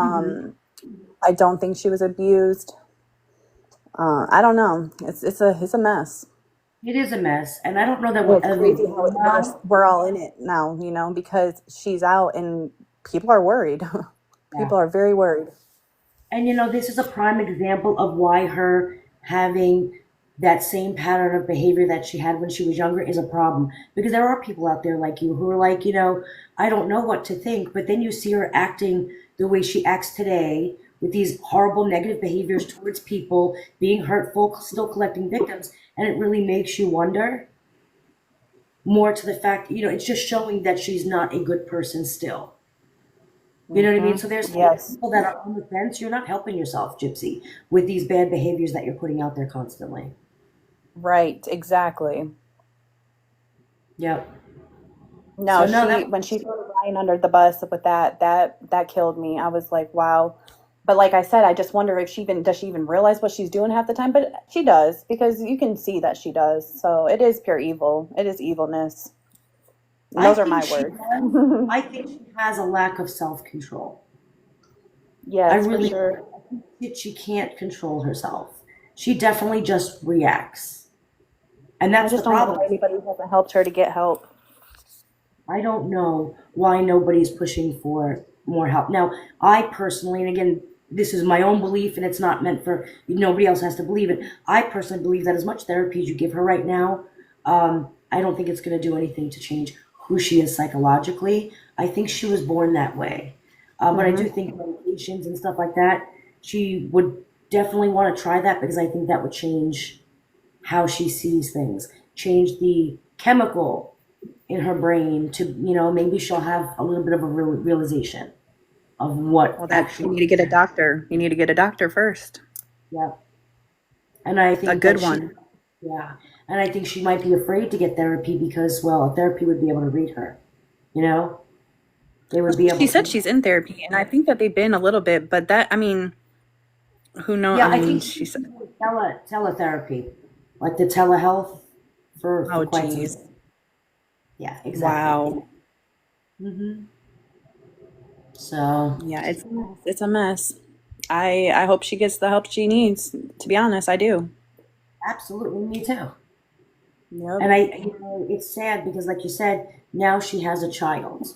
Hmm. I don't think she was abused. I don't know. It's a mess. It is a mess, and I don't know that And we'll it's ever crazy really how know. we're all in it now, because she's out and people are worried. Yeah. People are very worried. And this is a prime example of why her having that same pattern of behavior that she had when she was younger is a problem. Because there are people out there like you who are like, I don't know what to think. But then you see her acting the way she acts today with these horrible negative behaviors towards people, being hurtful, still collecting victims. And it really makes you wonder more to the fact, it's just showing that she's not a good person still. You know what I mean? So there's Yes. people that are on the fence. You're not helping yourself, Gypsy, with these bad behaviors that you're putting out there constantly. Right, exactly. Yep. No, So no, that when she threw Ryan under the bus with that killed me. I was like, wow. But like I said, I just wonder if does she even realize what she's doing half the time? But she does, because you can see that she does. So it is pure evil. It is evilness. And I those are think my she words. does. I think she has a lack of self control. I Yes, for really sure. think that she can't control herself. She definitely just reacts, and I that's the just don't know why problem. anybody hasn't helped her to get help. I don't know why nobody's pushing for more help. Now, I personally, and again, this is my own belief and it's not meant for nobody else has to believe it. I personally believe that as much therapy as you give her right now, I don't think it's going to do anything to change who she is psychologically. I think she was born that way. But I do Hmm. think medications and stuff like that, she would definitely want to try that because I think that would change how she sees things, change the chemical in her brain to, maybe she'll have a little bit of a realization of what Well, that you actually, need to get a doctor. You need to get a doctor first. yeah. And I A think that good she, one. yeah. And I think she might be afraid to get therapy because, well, therapy would be able to read her, you know? They would be She able said to, she's in therapy, and I think that they've been a little bit, but I mean, who knows? yeah, I I mean, think she she's said, doing teletherapy, like the telehealth for oh, quite some geez. time. Yeah, exactly. Wow. Hmm. So, Yeah, it's a mess. It's a mess. I hope she gets the help she needs. To be honest, I do. absolutely, me too. Yep. And it's sad because, like you said, now she has a child.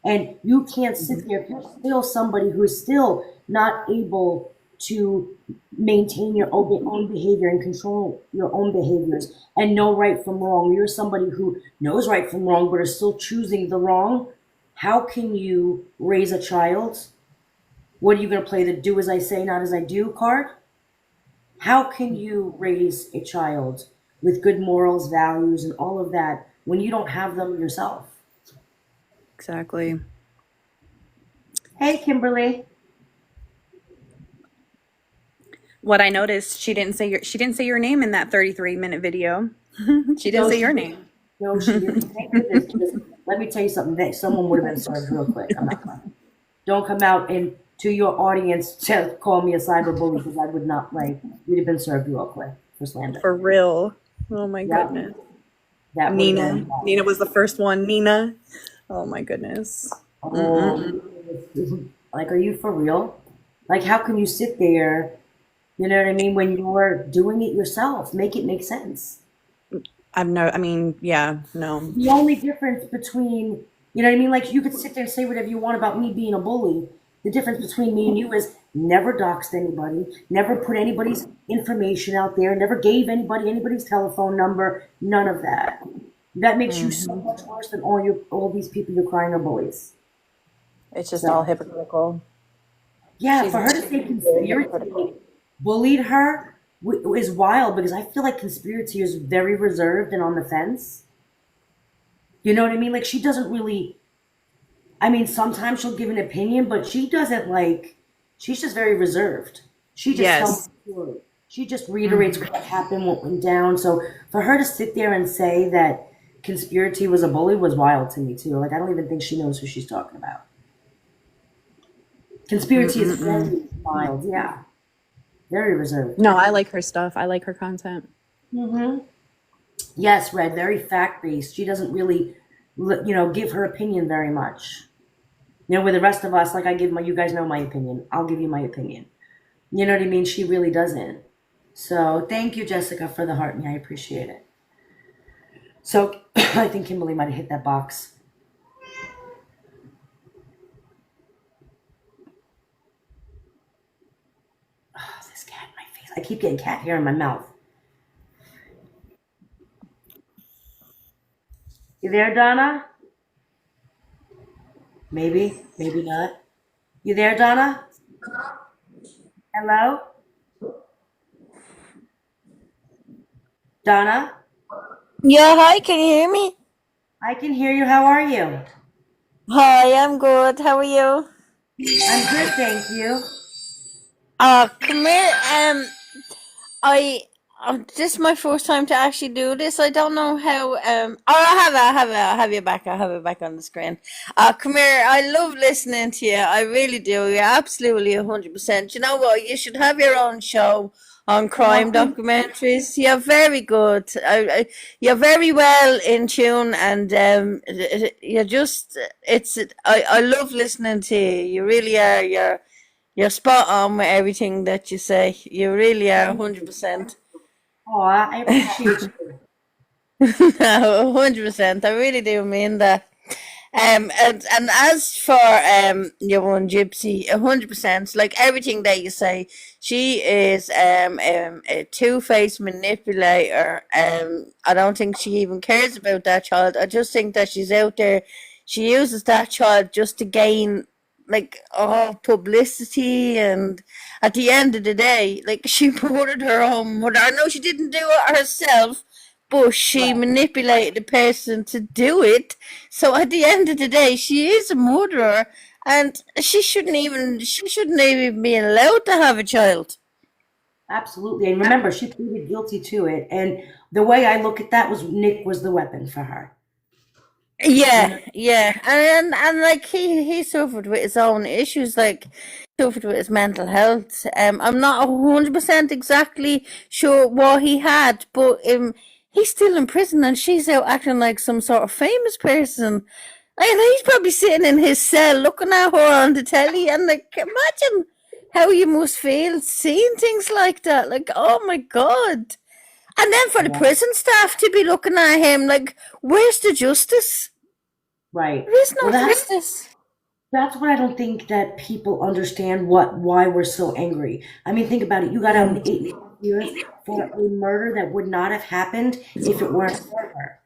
And you can't sit there if you're still somebody who is still not able to maintain your own behavior and control your own behaviors and know right from wrong. You're somebody who knows right from wrong but is still choosing the wrong. How can you raise a child? What are you going to play the do as I say, not as I do card? How can you raise a child with good morals, values, and all of that when you don't have them yourself? Exactly. Hey, Kimberly. What I noticed, she didn't say your name in that 33-minute video. She didn't No, say she your didn't. name. No, she didn't. Thank goodness, because let me tell you something. That someone would have been served real quick. I'm not playing. Don't come out and to your audience to call me a cyberbully because I would not play. You'd have been served real quick for slander. For real. Oh my Yeah, goodness. that would have Nina. been. Nina was the first one. Nina. Oh my goodness. Mm-mm-mm. Oh, like, are you for real? Like, how can you sit there? You know what I mean? When you're doing it yourself, make it make sense. I mean, yeah, no. The only difference between, you know what I mean? Like, you could sit there and say whatever you want about me being a bully. The difference between me and you is never doxed anybody, never put anybody's information out there, never gave anybody anybody's telephone number, none of that. That makes you so much worse than all these people you're crying are bullies. It's just all So hypocritical. yeah, She's for her to say very conspiracy hypocritical. bullied her is wild because I feel like conspiracy is very reserved and on the fence. You know what I mean? Like she doesn't really. I mean, sometimes she'll give an opinion, but she doesn't like. She's just very reserved. She just tells Yes. the story. She just reiterates what happened, what went down. So for her to sit there and say that conspiracy was a bully was wild to me too. Like I don't even think she knows who she's talking about. Conspiracy is very mild, yeah, very reserved. No, I like her stuff. I like her content. Hmm. Yes, Red, very fact based. She doesn't really, give her opinion very much. With the rest of us, like I give my, you guys know my opinion. I'll give you my opinion. You know what I mean? She really doesn't. So thank you, Jessica, for the heart me. I appreciate it. So I think Kimberly might have hit that box. Oh, this cat in my face. I keep getting cat hair in my mouth. You there, Donna? Maybe, maybe not. You there, Donna? Hello? Donna? Yeah, hi, can you hear me? I can hear you. How are you? Hi, I'm good. How are you? I'm good, thank you. Come here. I this is my first time to actually do this. I don't know how. I have you back. I have it back on the screen. Come here. I love listening to you. I really do. You're absolutely 100%. You know what? You should have your own show on crime Well, documentaries. You're very good. You're very well in tune, and you're just. It's. I love listening to you. You really are. You're spot on with everything that you say. You really are 100%. I appreciate you. No, 100%. I really do mean that. And as for your one Gypsy, 100%, like everything that you say, she is a two-faced manipulator. I don't think she even cares about that child. I just think that she's out there. She uses that child just to gain like publicity, and at the end of the day, like she murdered her own mother. I know she didn't do it herself, but she Right. manipulated the person to do it. So at the end of the day, she is a murderer, and she shouldn't even be allowed to have a child. Absolutely. And remember, she pleaded guilty to it. And the way I look at that was Nick was the weapon for her. You Yeah, know? yeah, and like he suffered with his own issues, like suffered with his mental health. I'm not 100% exactly sure what he had, but he's still in prison, and she's out acting like some sort of famous person. And he's probably sitting in his cell looking at her on the telly, and like, imagine how you must feel seeing things like that. Like, oh my god! And then for the Yeah. prison staff to be looking at him, like, where's the justice? Right. There is Well, no justice. that's what I don't think that people understand why we're so angry. I mean, think about it. You got out in 8.5 years for a murder that would not have happened if it weren't for her.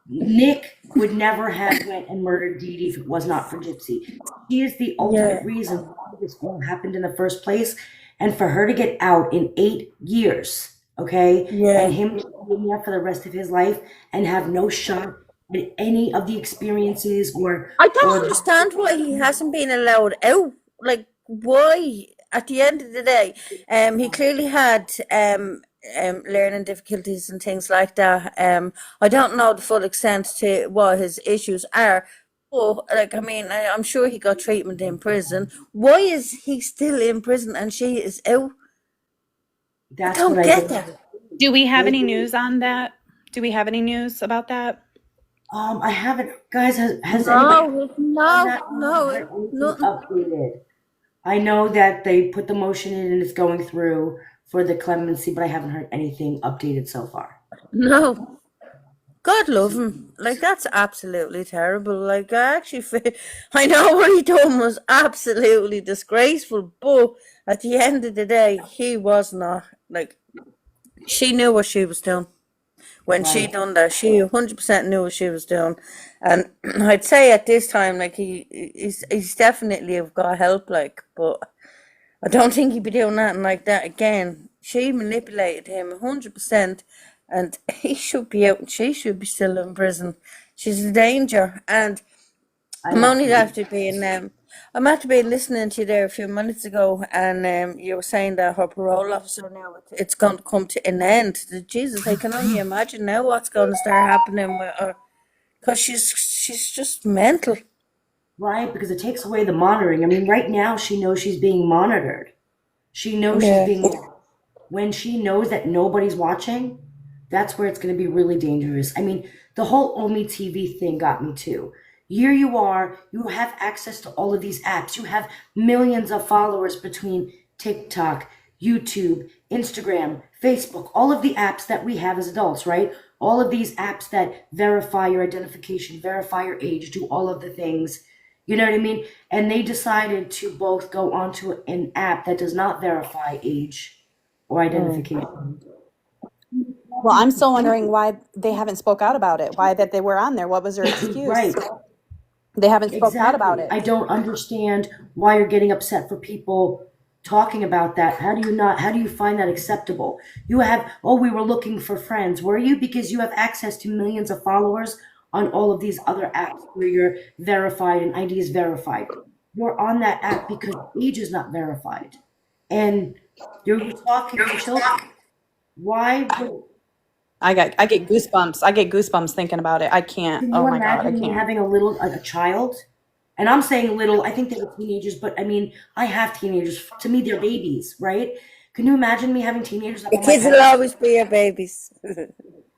Nick would never have went and murdered Dee Dee if it was not for Gypsy. She is the ultimate Yeah, reason why this all happened in the first place. And for her to get out in 8 years, okay, and yeah. him to be in there for the rest of his life and have no shot at any of the experiences I don't or understand why he hasn't been allowed out. Like, why? At the end of the day, he clearly had learning difficulties and things like that. I don't know the full extent to what his issues are. But, like, I mean, I'm sure he got treatment in prison. Why is he still in prison and she is out? I that's what don't I get don't that. understand. Do we have any Maybe news on that? Do we have any news about that? I haven't, guys. Has anybody No, done no, that? I haven't no, heard anything nothing. updated. I know that they put the motion in and it's going through for the clemency, but I haven't heard anything updated so far. No. God love him. Like, that's absolutely terrible. Like, I actually feel, I know what he done was absolutely disgraceful, but at the end of the day, he was not. Like, she knew what she was doing. When she Right. done that, she 100% knew what she was doing, and I'd say at this time, like he's definitely have got help, like, but I don't think he'd be doing nothing like that again. She manipulated him 100%, and he should be out, and she should be still in prison. She's a danger, and I I'm only absolutely. after being I'm after being listening to you there a few minutes ago, and you were saying that her parole officer now it's going to come to an end. Jesus, I can only imagine now what's going to start happening with her, because she's just mental. Right, because it takes away the monitoring. I mean, right now she knows she's being monitored. She knows she's Yeah. being watched. When she knows that nobody's watching, that's where it's going to be really dangerous. I mean, the whole Omi TV thing got me too. Here you are, you have access to all of these apps. You have millions of followers between TikTok, YouTube, Instagram, Facebook, all of the apps that we have as adults, right? All of these apps that verify your identification, verify your age, do all of the things. You know what I mean? And they decided to both go onto an app that does not verify age or identification. Well, I'm still wondering why they haven't spoke out about it. Why that they were on there? What was their excuse? Right, They haven't spoke out about exactly. it. I don't understand why you're getting upset for people talking about that. How do you find that acceptable? You have, oh, we were looking for friends. Were you? Because you have access to millions of followers on all of these other apps where you're verified and ID is verified. You're on that app because age is not verified. And you're talking to children. Why would, I get goosebumps. I get goosebumps thinking about it. I can't. can Oh you my God, I imagine me can't. having a child? And I'm saying little, I think they were teenagers, but I mean, I have teenagers. To me, they're babies, right? Can you imagine me having teenagers that The want my kids will password? always be your babies.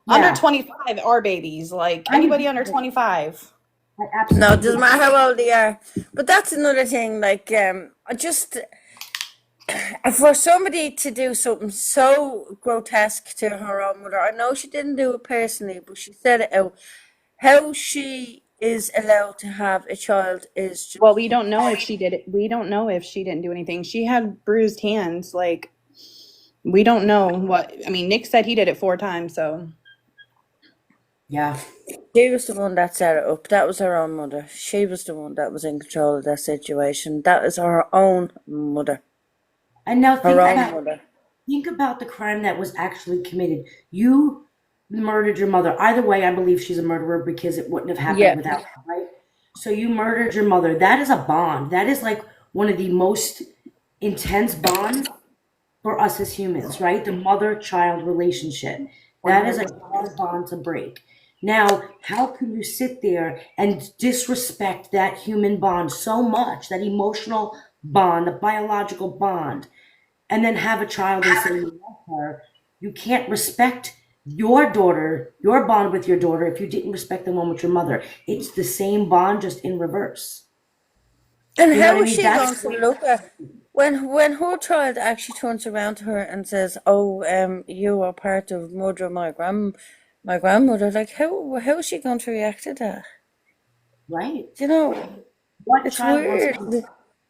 Under Yeah, 25 are babies. Like I anybody under agree. 25. I No, it absolutely doesn't agree. matter how old they are. But that's another thing. Like, I just for somebody to do something so grotesque to her own mother, I know she didn't do it personally, but she said it out. How she is allowed to have a child is Well, just we don't know if she did it. We don't know if she didn't do anything. She had bruised hands. Like we don't know what. I mean, Nick said he did it 4 times. So Yeah. she was the one that set it up. That was her own mother. She was the one that was in control of that situation. That is her own mother. And now Her own mother. think about the crime that was actually committed. You murdered your mother. Either way, I believe she's a murderer because it wouldn't have happened Yeah. without her, right? So you murdered your mother. That is a bond. That is like one of the most intense bonds for us as humans, right? The mother-child relationship. That is a hard bond to break. Now, how can you sit there and disrespect that human bond so much, that emotional bond, the biological bond, and then have a child and say you love her? You can't respect your daughter, your bond with your daughter, if you didn't respect the one with your mother. It's the same bond, just in reverse. And You know what how I is mean? she going That's to look at when her child actually turns around to her and says, "Oh, you are part of murder of my grandmother." Like how is she going to react to that? right. You know, What it's child wants to weird. be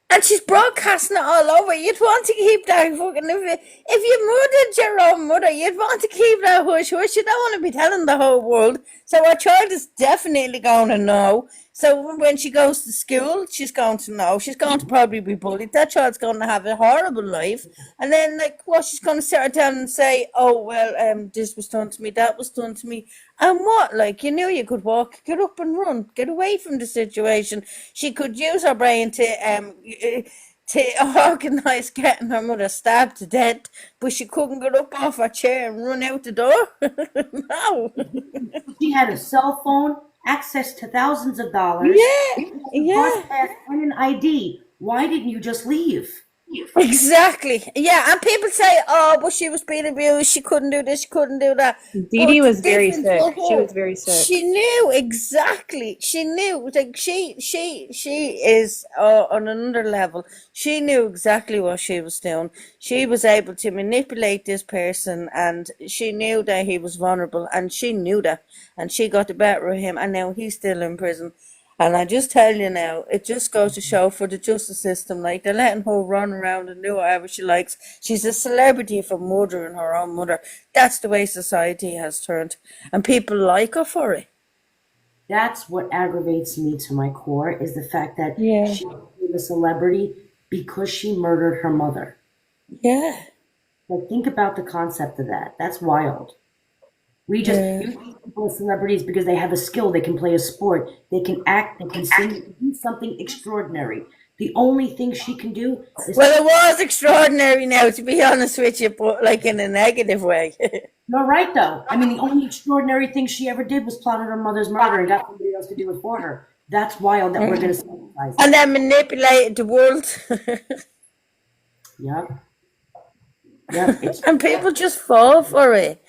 And she's broadcasting it all over. You'd want to keep that fucking if you murdered your own mother, you'd want to keep that hush hush. You don't want to be telling the whole world. So our child is definitely going to know. So when she goes to school, she's going to know. She's going to probably be bullied. That child's going to have a horrible life. And then like what she's going to sit her down and say, "Oh well, this was done to me, that was done to me." And what? Like you knew you could walk, get up and run, get away from the situation. She could use her brain to organise getting her mother stabbed to death, but she couldn't get up off her chair and run out the door. No. She had a cell phone, access to thousands of dollars, Yeah, a bus yeah. pass, and an ID. Why didn't you just leave? Exactly. Yeah, and people say, "Oh, but she was being abused. She couldn't do this. She couldn't do that." Dee Dee But the was very difference sick. with She her, was very sick. she knew exactly. She knew. Like she is on another level. She knew exactly what she was doing. She was able to manipulate this person, and she knew that he was vulnerable, and she knew that, and she got the better of him, and now he's still in prison. And I just tell you now, it just goes to show for the justice system, like they're letting her run around and do whatever she likes. She's a celebrity for murdering her own mother. That's the way society has turned, and people like her for it. That's what aggravates me to my core is the fact that Yeah, she became a celebrity because she murdered her mother. yeah, Like, think about the concept of that. That's wild. yeah. You think people are celebrities because they have a skill, they can play a sport, they can act, they can sing, they can do something extraordinary. The only thing she can do is, Well, it was extraordinary now, to be honest with you, but like in a negative way. you're right though. I mean, the only extraordinary thing she ever did was plotted her mother's murder and got somebody else to do it for her. That's wild that we're going to sympathize. And then manipulated the world. Yep. Yep. It's And people just fall for it.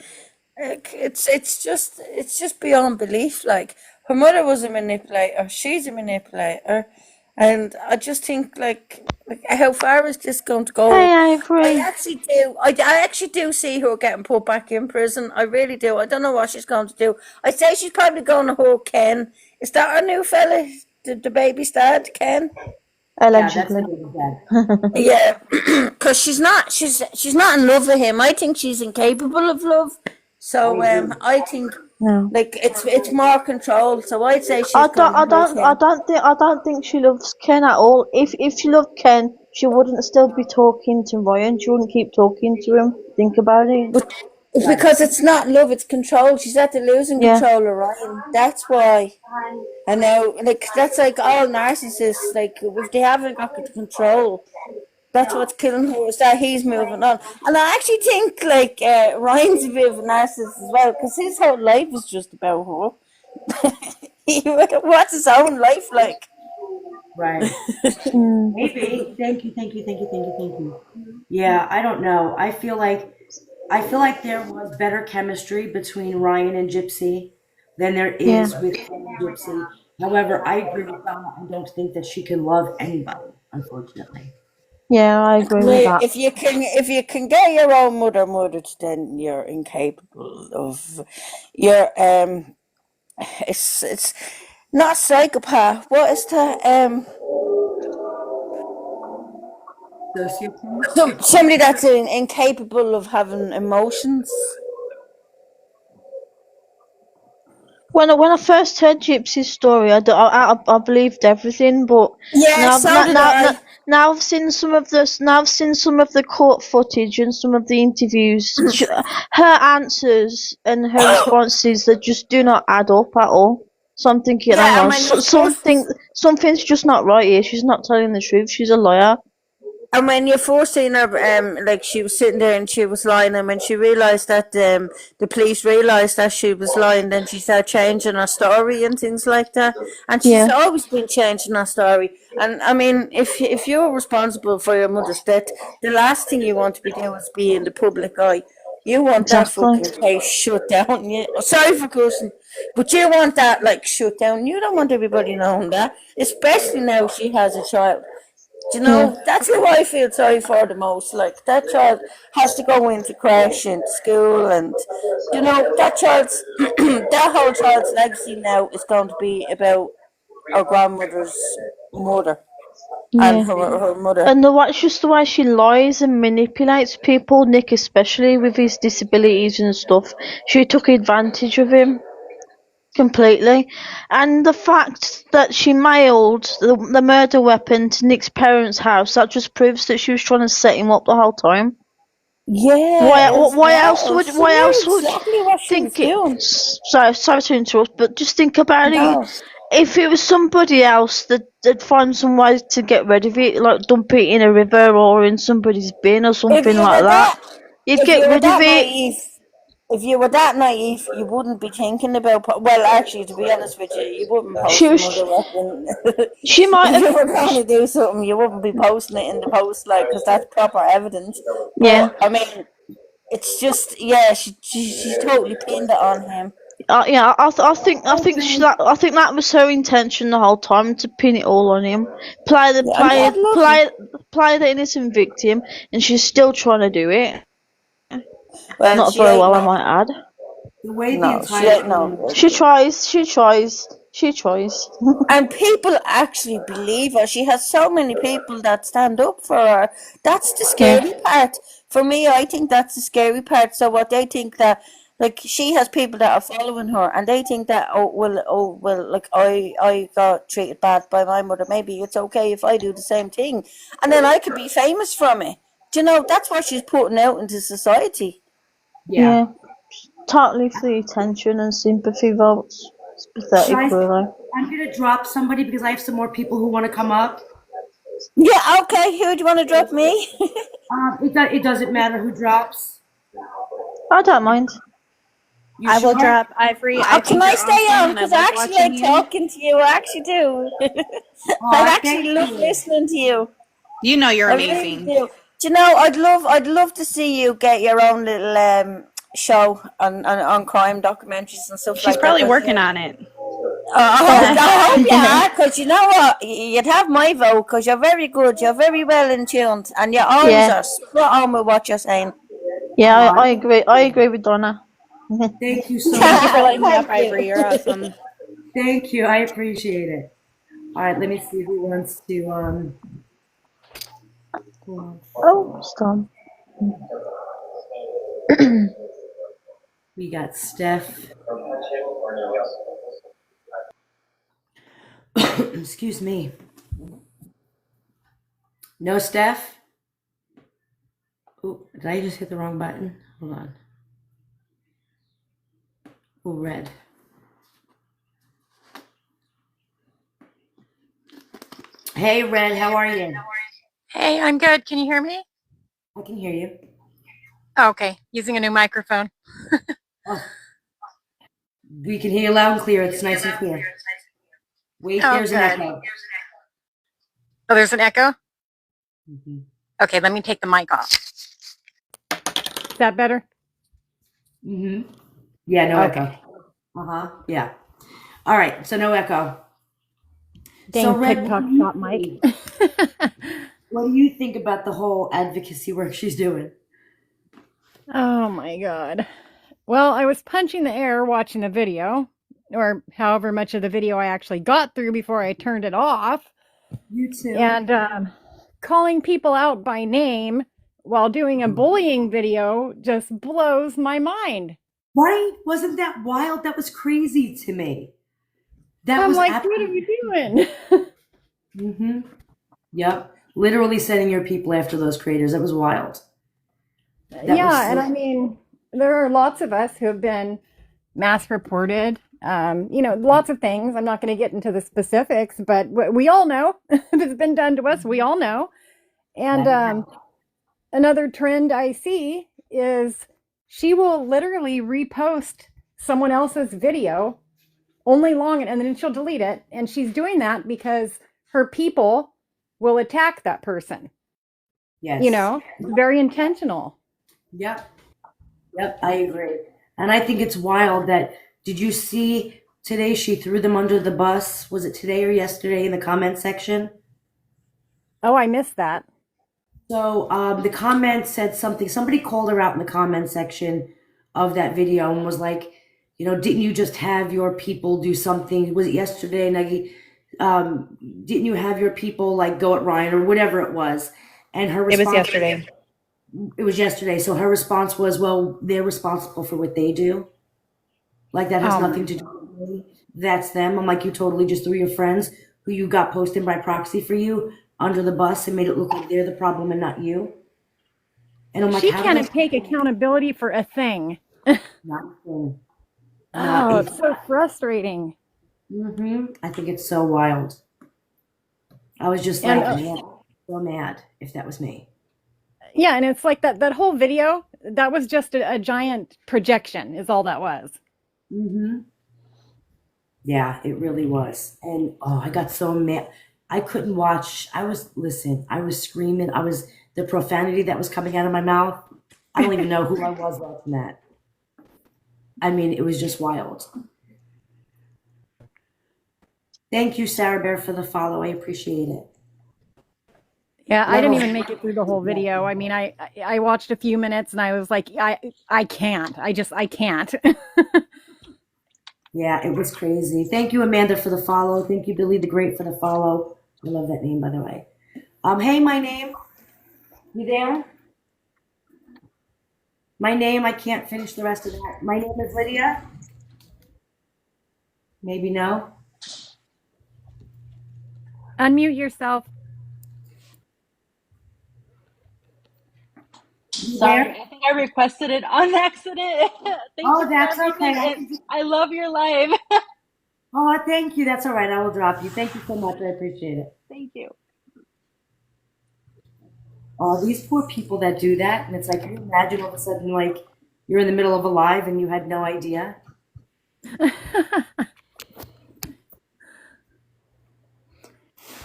Like, it's just beyond belief. Like her mother was a manipulator, she's a manipulator, and I just think like how far is this going to go? Hey, Avery. I actually do see her getting put back in prison. I really do. I don't know what she's going to do. I say she's probably going to hold Ken. Is that our new fella? The baby's dad, Ken? yeah, that's Allegedly. really bad. Yeah, because she's not in love with him. I think she's incapable of love. So I think No. like it's more control. So I'd say she's I going don't, to I hold don't, him. I don't think she loves Ken at all. If she loved Ken, she wouldn't still be talking to Ryan. She wouldn't keep talking to him. Think about it. But it's because it's not love, it's control. She's at the losing Yeah. control of Ryan. That's why. And now, like that's like all narcissists. Like if they haven't got the control, that's what's killing her. Is that he's moving on. And I actually think like Ryan's a bit of a narcissist as well, because his whole life is just about her. What's his own life like? Right. Maybe. Thank you, thank you, thank you, thank you, thank you. Yeah, I don't know. I feel like there was better chemistry between Ryan and Gypsy than there Yeah. is with Ken and Gypsy. However, I agree with Donna. I don't think that she can love anybody, unfortunately. Yeah, I agree with that. If you can get your own mother murdered, then you're incapable of you're it's not psychopath. What is that? Sociopath? Somebody that's incapable of having emotions. When I first heard Gypsy's story, I believed everything, but Yeah, now so did I. now I've seen some of the court footage and some of the interviews. Her answers and her responses that just do not add up at all. So I'm thinking, hang Yeah, I on, mean, you're forced to, something's just not right here. She's not telling the truth. She's a liar. and when you're first seeing her, like she was sitting there and she was lying, and when she realised that the police realised that she was lying, then she started changing her story and things like that. And she's Yeah, always been changing her story. And I mean, if you're responsible for your mother's death, the last thing you want to be doing is be in the public eye. You want that exactly. fucking case shut down. Sorry for cursing, but you want that like shut down. You don't want everybody knowing that, especially now she has a child. Do you Yeah, know, that's who I feel sorry for the most. Like, that child has to go into crash and school, and, you know, that child's, that whole child's legacy now is going to be about our grandmother's mother and yeah. her mother. And it's just the way she lies and manipulates people, Nick especially with his disabilities and stuff. She took advantage of him completely. And the fact that she mailed the murder weapon to Nick's parents' house, that just proves that she was trying to set him up the whole time. Yeah, as Why else well. would She why knew else would exactly what she was think it? doing. Sorry to interrupt, but just think about it. No. If it was somebody else that'd find some way to get rid of it, like dump it in a river or in somebody's bin or If something you like were that, that, you'd if get you were rid of that it. naive, if you were that naive, you wouldn't be thinking about. Well, actually, to be honest with you, you wouldn't post She a was, mother weapon. she might If you have, were going to do something, you wouldn't be posting it in the post, like, because that's proper evidence. yeah. But I mean, it's just, yeah, she totally pinned it on him. Yeah, I think that was her intention the whole time, to pin it all on him, Yeah, and God love him. play the innocent victim, and she's still trying to do it. Well, Not she very ain't well, I no, might add. The way the no, she entire ain't thing, no. She tries. She tries. And people actually believe her. She has so many people that stand up for her. That's the Yeah. scary part. For me, I think that's the scary part. So what they think that, like, she has people that are following her, and they think that, oh well, like, I got treated bad by my mother. Maybe it's okay if I do the same thing, and then I could be famous from it. Do you know, that's what she's putting out into society. Yeah. Totally for the attention and sympathy votes. It's pathetic, Guys, really. I'm gonna drop somebody because I have some more people who want to come up. Yeah, okay. Who do you want to drop me? It doesn't matter who drops. I don't mind. You I will sure? drop Ivory. Oh, I can think I you're stay awesome, on? and I Because I like actually watching like you. talking to you. I actually do. I actually Thank love you. listening to you. You know you're I really amazing. do. Do you know? I'd love to see you get your own little show on crime documentaries and stuff She's like probably that. working on it. I hope you are, because you know what? You'd have my vote, because you're very good. You're very well in tuned, and you always Yeah. are spot on with what you're saying. Yeah, I agree. I agree with Donna. Thank you so Thank you for much. letting me up, Thank you. Ivory. You're awesome. Thank you. I appreciate it. All right, let me see who wants to Oh, stop. we got Steph. Excuse me. No Steph? Oh, did I just hit the wrong button? Hold on. Oh, red. Hey, Red, how are you? Hey, I'm good. Can you hear me? I can hear you. Okay, using a new microphone. Oh, we can hear you loud and clear. It's nice and clear. Wait, Oh, there's an good. echo. Oh, there's an echo? Mm-hmm. Okay, let me take the mic off. Is that better? Mm-hmm. Yeah, no Okay. echo. Uh-huh. Yeah. All right, so no echo. Dang Red, TikTok what do you shot mic. think? What do you think about the whole advocacy work she's doing? Oh my God. Well, I was punching the air watching the video, or however much of the video I actually got through before I turned it off, You too. and calling people out by name while doing a bullying video just blows my mind. Right? Wasn't that wild? That was crazy to me. That I'm was like, what are you doing? Mm-hmm. Yep. Literally setting your people after those creators. That was wild. Yeah, and I mean, there are lots of us who have been mass reported. Lots of things. I'm not going to get into the specifics, but we all know if it's been done to us. We all know. And another trend I see is she will literally repost someone else's video only long, and then she'll delete it. And she's doing that because her people will attack that person. Yes. Very intentional. Yep. Yep, I agree. And I think it's wild that, did you see today she threw them under the bus? Was it today or yesterday in the comment section? Oh, I missed that. So the comment said something, somebody called her out in the comment section of that video and was like, didn't you just have your people do something? Was it yesterday, Nuggie? Didn't you have your people like go at Ryan or whatever it was? And her response— It was yesterday. It was yesterday. So her response was, well, they're responsible for what they do. Like that has nothing to do with me. That's them. I'm like, you totally just threw your friends who you got posted by proxy for you under the bus and made it look like they're the problem and not you. And I'm like, she can't take accountability for a thing. Nothing. Oh, it's so frustrating. I think it's so wild. I was just like, man, so mad if that was me. Yeah, and it's like that whole video, that was just a giant projection is all that was. Yeah, it really was. And I got so mad. I couldn't watch. I was screaming. The profanity that was coming out of my mouth. I don't even know who I was watching that. I mean, it was just wild. Thank you, Sarah Bear, for the follow. I appreciate it. Yeah, I didn't even make it through the whole video. I mean, I watched a few minutes and I was like, I can't. I can't. Yeah, it was crazy. Thank you, Amanda, for the follow. Thank you, Billy the Great, for the follow. I love that name, by the way. Hey, my name. You there? My name. I can't finish the rest of that. My name is Lydia. Maybe no. Unmute yourself. You Sorry, there? I think I requested it on accident. Thank Oh, you for that's okay. everything, and I love your live. Oh, thank you. That's all right. I will drop you. Thank you so much. I appreciate it. Thank you. Oh, these poor people that do that, and it's like, can you imagine all of a sudden, like, you're in the middle of a live and you had no idea?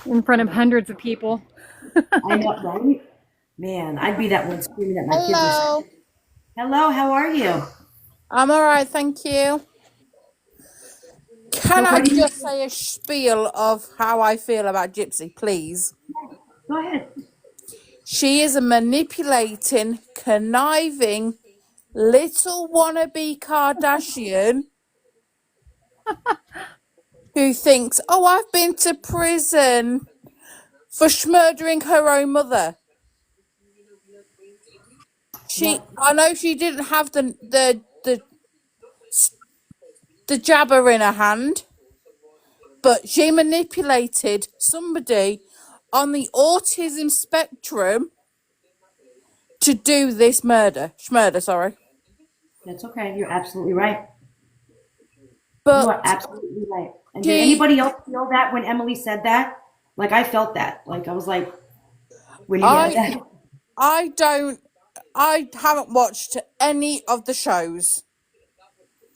In front of hundreds of people. I know, right? Man, I'd be that one screaming at my kids or Hello. something. Hello, how are you? I'm all right, thank you. So Can I what do you just say a spiel of how I feel about Gypsy, please? go ahead. She is a manipulating, conniving, little wannabe Kardashian who thinks, oh, I've been to prison for murdering her own mother. Yep, I know she didn't have the jabber in her hand, but she manipulated somebody on the autism spectrum to do this murder, sorry. that's okay. You're absolutely right. You are But absolutely right. And did she, anybody else feel that when Emily said that? Like I felt that. Like I was like, when you hear I, that? I haven't watched any of the shows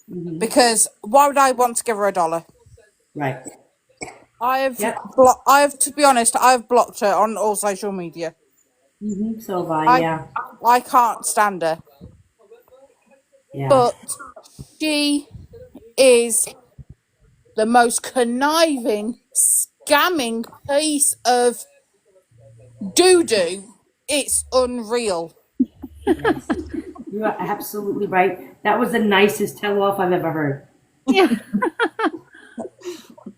Hmm. because why would I want to give her $1? Right. Yep. I have to be honest, I've blocked her on all social media. So have I, I, yeah. I can't stand her. Yeah. But she is the most conniving, scamming piece of doo-doo. It's unreal. Yes. You are absolutely right. That was the nicest tell off I've ever heard. Yeah.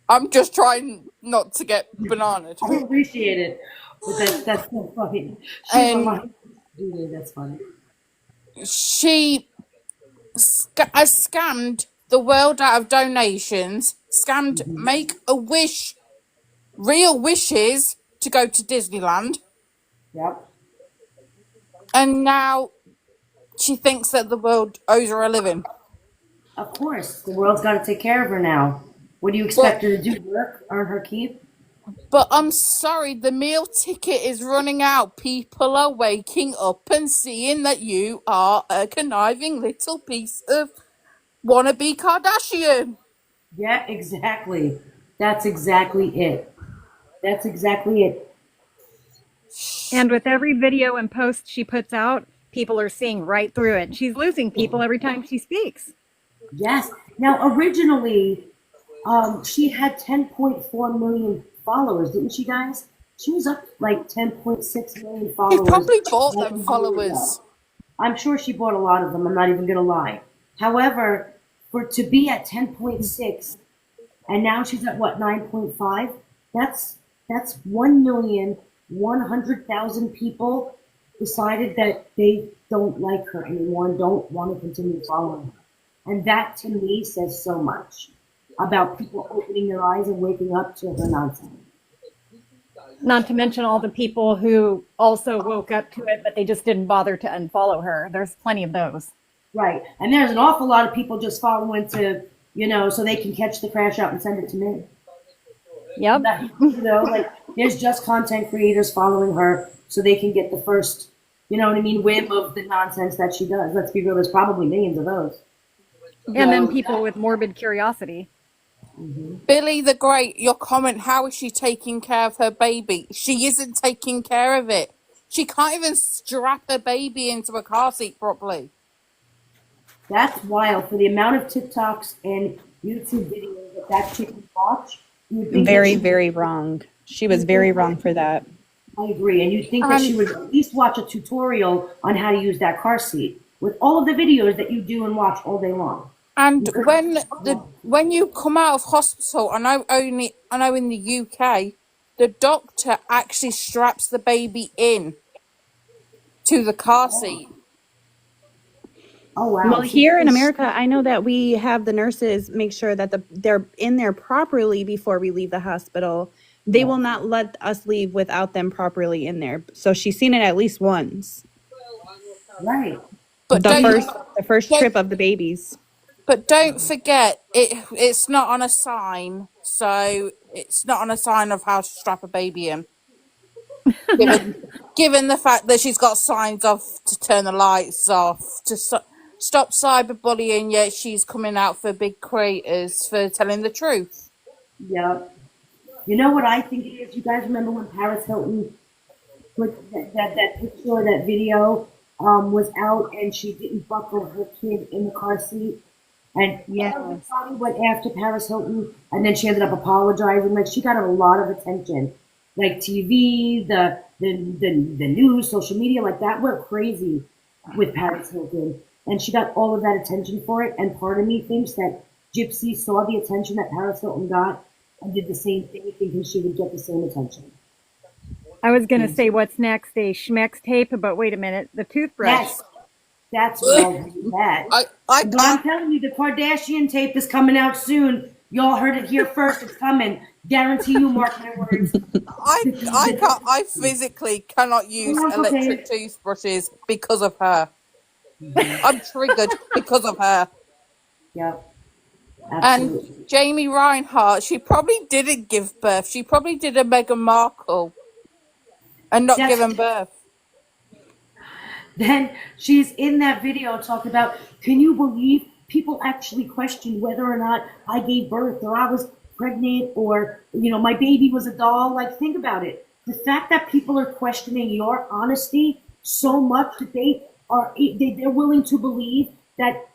I'm just trying not to get bananaed. I appreciate it. But that's so funny. She's a And lot. That's funny. she has scammed the world out of donations, scammed Make-A-Wish, real wishes to go to Disneyland, Yep. and now she thinks that the world owes her a living. Of course. The world's got to take care of her now. What do you But expect her to do? Work? Earn her keep? But I'm sorry, the meal ticket is running out. People are waking up and seeing that you are a conniving little piece of wannabe Kardashian. Yeah, exactly. That's exactly it. That's exactly it. And with every video and post she puts out, people are seeing right through it. She's losing people every time she speaks. Yes. Now, originally, she had 10.4 million followers, didn't she, guys? She was up like 10.6 million She followers probably bought like them a year ago. followers. I'm sure she bought a lot of them. I'm not even going to lie. However, for to be at 10.6 and now she's at what 9.5, that's 1,100,000 people decided that they don't like her anymore and don't want to continue following her. And that to me says so much about people opening their eyes and waking up to her nonsense. Not to mention all the people who also woke up to it, but they just didn't bother to unfollow her. There's plenty of those. Right. And there's an awful lot of people just following to, so they can catch the crash out and send it to me. Yep. Like there's just content creators following her so they can get the first, whim of the nonsense that she does. Let's be real, there's probably millions of those. And then people with morbid curiosity. Billy the Great, your comment, how is she taking care of her baby? She isn't taking care of it. She can't even strap her baby into a car seat properly. That's wild for the amount of TikToks and YouTube videos that chick can watch. Very wrong. She was very wrong for that. I agree. And you'd think that she would at least watch a tutorial on how to use that car seat with all of the videos that you do and watch all day long. And when you come out of hospital, I know in the UK, the doctor actually straps the baby in to the car seat. Oh wow. Well, here in America, I know that we have the nurses make sure that they're in there properly before we leave the hospital. They will not let us leave without them properly in there. So she's seen it at least once. Right. But The first trip of the babies. But don't forget, it's not on a sign, so it's not on a sign of how to strap a baby in. Given the fact that she's got signs of to turn the lights off, to stop cyberbullying, yet she's coming out for big creators for telling the truth. Yeah. You know what I think it is? You guys remember when Paris Hilton put that picture or that video was out and she didn't buckle her kid in the car seat? And everybody went after Paris Hilton, and then she ended up apologizing. Like, she got a lot of attention. Like, TV, the news, social media, like, that went crazy with Paris Hilton. And she got all of that attention for it. And part of me thinks that Gypsy saw the attention that Paris Hilton got and did the same thing, thinking she would get the same attention. I was going to say, what's next? A Schmex tape, but wait a minute. The toothbrush. Yes. That's what I do that. But I'm telling you, the Kardashian tape is coming out soon. Y'all heard it here first. It's coming. Guarantee you, mark my words. I physically cannot use electric toothbrushes because of her. I'm triggered because of her. Yep. Absolutely. And Jamie Reinhart, she probably didn't give birth. She probably did a Meghan Markle and not given birth. Then she's in that video talking about, can you believe people actually question whether or not I gave birth or I was pregnant or, my baby was a doll? Like, think about it. The fact that people are questioning your honesty so much that they're willing to believe that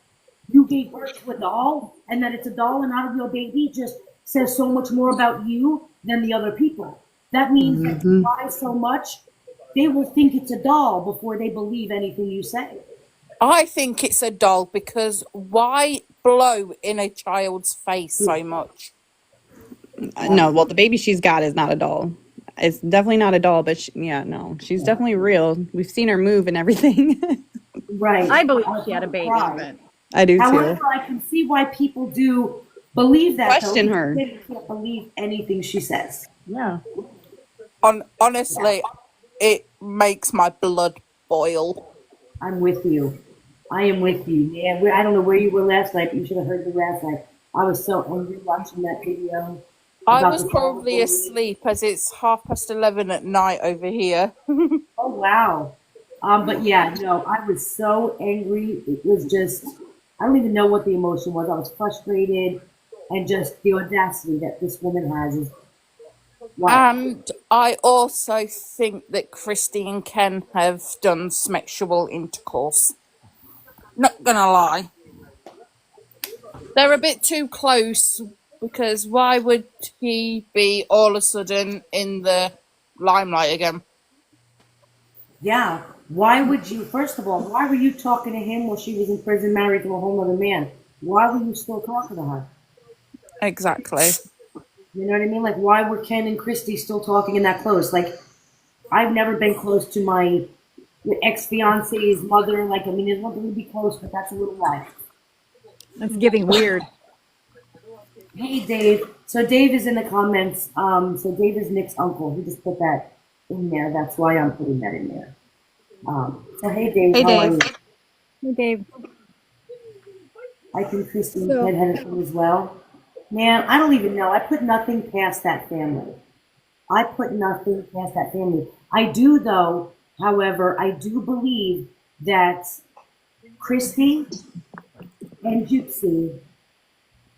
you gave birth to a doll and that it's a doll and not a real baby just says so much more about you than the other people. That means that you lie so much, they will think it's a doll before they believe anything you say. I think it's a doll because why blow in a child's face so much? No, well, the baby she's got is not a doll. It's definitely not a doll, but she's definitely real. We've seen her move and everything. Right. I believe she had a baby. But... I do However, too. I can see why people do believe that. Question her. They can't believe anything she says. Yeah. Honestly, it makes my blood boil. I'm with you. I am with you, man. I don't know where you were last night, but you should have heard the last night. I was so angry watching that video. I was probably asleep as it's 11:30 at night over here. Oh, wow. But yeah, no, I was so angry. It was just, I don't even know what the emotion was. I was frustrated, and just the audacity that this woman has is wow. And I also think that Christy and Ken have done sexual intercourse. Not gonna lie. They're a bit too close, because why would he be all of a sudden in the limelight again? Yeah. Why would you, first of all, why were you talking to him while she was in prison married to a whole other man? Why were you still talking to her? Exactly. You know what I mean? Like, why were Ken and Christy still talking and that close? Like, I've never been close to my ex-fiance's mother. Like, I mean, there's nothing to be close, but that's a little life. It's getting weird. Hey, Dave. So Dave is in the comments. So Dave is Nick's uncle. He just put that in there. That's why I'm putting that in there. So hey, Dave. Hey, how Dave. are you? Hey, Dave. I think Christy and Ted had it as well. Man, I don't even know. I put nothing past that family. I do, though, however, I do believe that Christy and Gypsy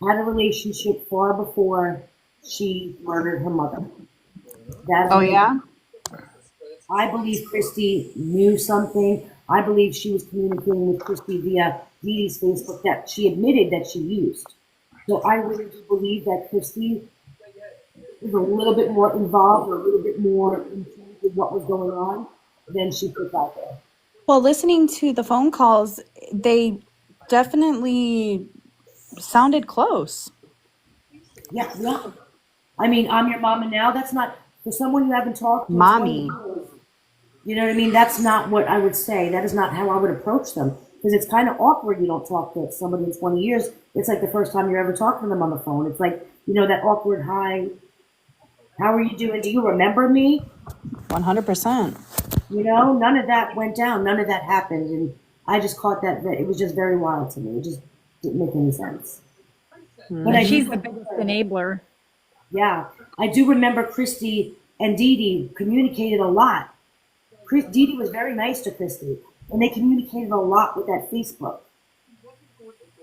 had a relationship far before she murdered her mother. I believe Christy knew something. I believe she was communicating with Christy via Dee Dee's Facebook that she admitted that she used. So I really do believe that Christy was a little bit more involved or a little bit more in tune with what was going on than she put out there. Well, listening to the phone calls, they definitely sounded close. Yeah, yeah. I mean, I'm your mama now. That's not for someone you haven't talked to in 20 Mommy. years. You know what I mean? That's not what I would say. That is not how I would approach them because it's kind of awkward. You don't talk to somebody in 20 years. It's like the first time you're ever talking to them on the phone. It's like, you know, that awkward hi. How are you doing? Do you remember me? 100%. You know, none of that went down. None of that happened. And I just caught that. It was just very wild to me. It just didn't make any sense. But I She's do, the biggest enabler. yeah, I do remember Christy and Dee Dee communicated a lot. Dee Dee was very nice to Christy, and they communicated a lot with that Facebook.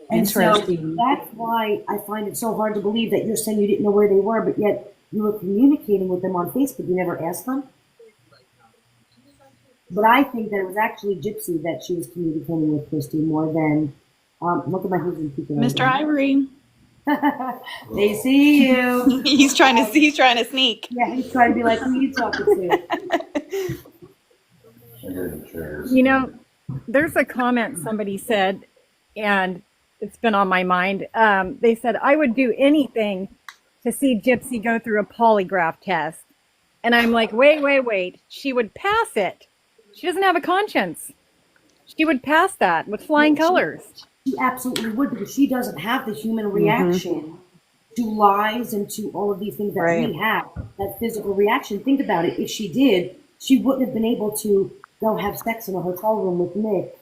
And so Interesting. that's why I find it so hard to believe that you're saying you didn't know where they were, but yet you were communicating with them on Facebook. You never asked them. But I think that it was actually Gypsy that she was communicating with Christy more than. Look at my husband peeking. Mr. Ivory. They see you. he's trying to sneak. Yeah, he's trying to be like, who are you talking to? You know, there's a comment somebody said, and it's been on my mind. They said, I would do anything to see Gypsy go through a polygraph test. And I'm like, wait. She would pass it. She doesn't have a conscience. She would pass that with flying colors. She absolutely would because she doesn't have the human reaction to lies and to all of these things that we have, that physical reaction. Think about it. If she did, she wouldn't have been able to go have sex in a hotel room with Nick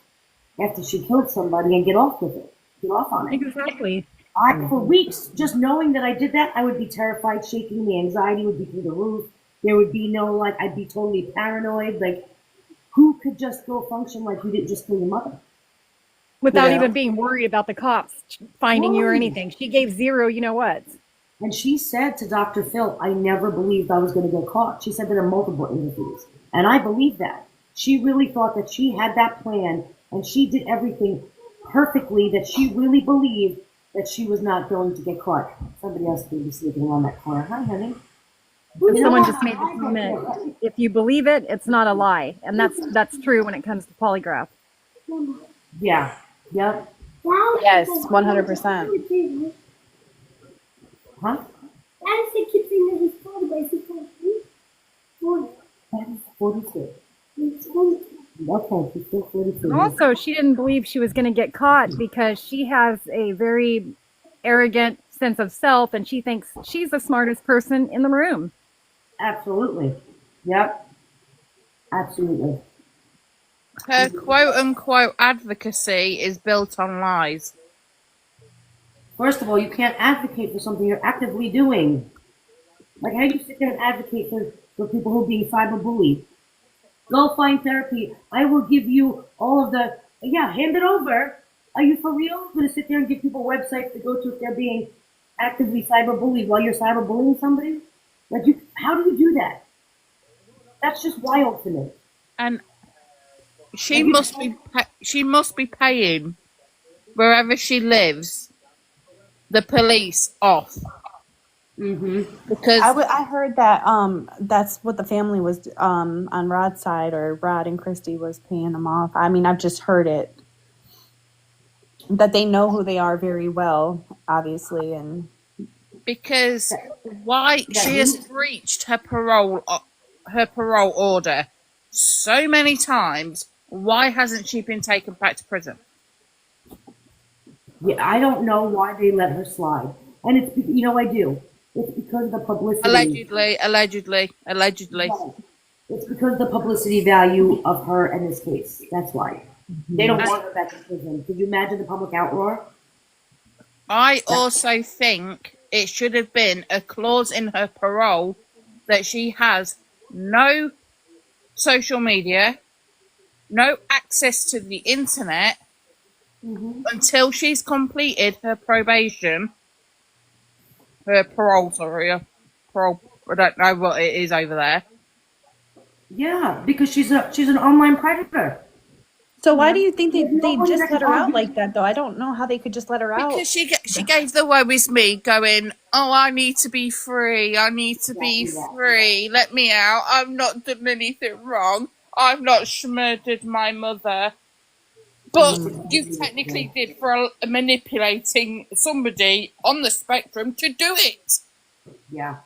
after she killed somebody and get off with it, get off on it. Exactly. For weeks, just knowing that I did that, I would be terrified, shaking. The anxiety would be through the roof. There would be no, like, I'd be totally paranoid. Like, who could just go function like you didn't just kill your mother? Without even being worried about the cops finding you or anything. She gave zero, you know what? And she said to Dr. Phil, I never believed I was going to get caught. She said that in multiple interviews. And I believe that. She really thought that she had that plan and she did everything perfectly, that she really believed that she was not going to get caught. Somebody else could be sleeping around that corner. Hi, honey. Someone just made the comment, if you believe it, it's not a lie. And that's true when it comes to polygraph. Yeah. Yep. Yes, 100%. Huh? That is 42. Okay, she's still 42. Also, she didn't believe she was going to get caught because she has a very arrogant sense of self and she thinks she's the smartest person in the room. Absolutely. Yep. Absolutely. Her quote unquote advocacy is built on lies. First of all, you can't advocate for something you're actively doing. Like, how do you sit there and advocate for people who are being cyberbullied? Go find therapy. I will give you all of the, hand it over. Are you for real? Going to sit there and give people websites to go to if they're being actively cyberbullied while you're cyberbullying somebody? Like, how do you do that? That's just wild to me. And she must be paying wherever she lives the police off. Because I heard that that's what the family was on Rod's side, or Rod and Christy was paying them off. I mean, I've just heard it, that they know who they are very well, obviously, and because why she has breached her parole order so many times. Why hasn't she been taken back to prison? Yeah, I don't know why they let her slide. And it's, I do. It's because of the publicity. Allegedly. It's because of the publicity value of her in this case. That's why. They don't want her back in prison. Could you imagine the public outroar? I also think it should have been a clause in her parole that she has no social media, no access to the internet until she's completed her probation. Her parole, parole. I don't know what it is over there. Yeah, because she's an online predator. So why do you think they just let her out like that, though? I don't know how they could just let her out. Because she gave the woe is me, going, oh, I need to be free. I need to be free. Let me out. I've not done anything wrong. I've not murdered my mother. But you technically did for manipulating somebody on the spectrum to do it. Yeah,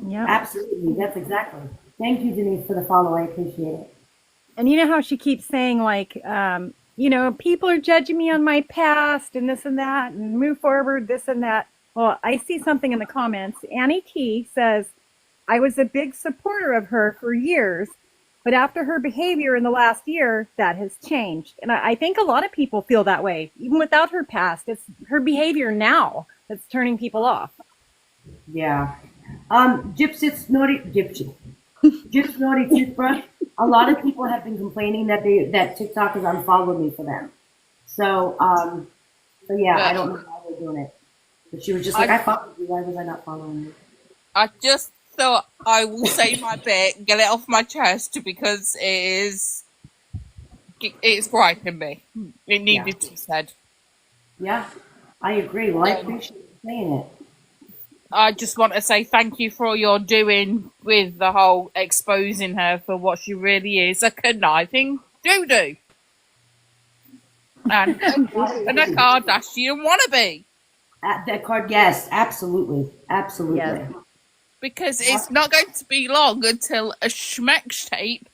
Yeah. absolutely. That's exactly. Thank you, Denise, for the follow. I appreciate it. And you know how she keeps saying, like, people are judging me on my past and this and that and move forward, this and that. Well, I see something in the comments. Annie T says, I was a big supporter of her for years, but after her behavior in the last year, that has changed. And I think a lot of people feel that way, even without her past. It's her behavior now that's turning people off. Yeah. Gypsy Naughty Toothbrush. A lot of people have been complaining that TikTok has unfollowed me for them. So yeah, I don't know how they're doing it. But she was just like, I followed you. Why was I not following you? I just thought I will say my bit, get it off my chest, because it's griping me. It needed to be said. Yeah, I agree. Well, I appreciate you saying it. I just want to say thank you for all you're doing with the whole exposing her for what she really is, a conniving doo-doo. And a Kardashian wannabe. That card, yes, absolutely. Absolutely. Yes. Because it's not going to be long until a schmeck tape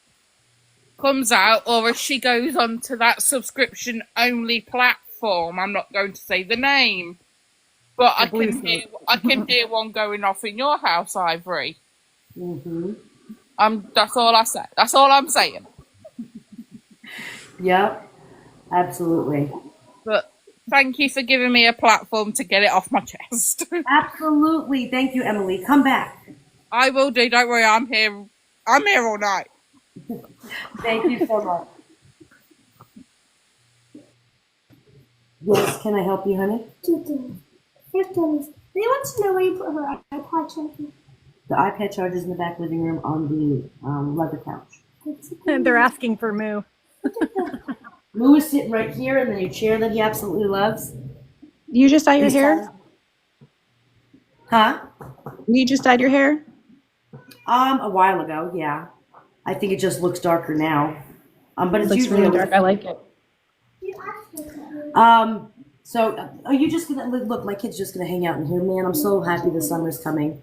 comes out, or if she goes onto that subscription-only platform. I'm not going to say the name, but I can hear one going off in your house, Ivory. Mm-hmm. That's all I say. That's all I'm saying. Yep, absolutely. But thank you for giving me a platform to get it off my chest. Absolutely. Thank you, Emily. Come back. I will do. Don't worry. I'm here. I'm here all night. Thank you so much. Yes, can I help you, honey? First one is, they want to know where you put her iPod charger. The iPad charger is in the back living room on the leather couch. And they're asking for Moo. Moo is sitting right here in the new chair that he absolutely loves. You just dye your hair? Huh? You just dyed your hair? A while ago, yeah. I think it just looks darker now. But it's Looks usually really dark. I like it. So are you just gonna look? My kid's just gonna hang out in here, man. I'm so happy the summer's coming.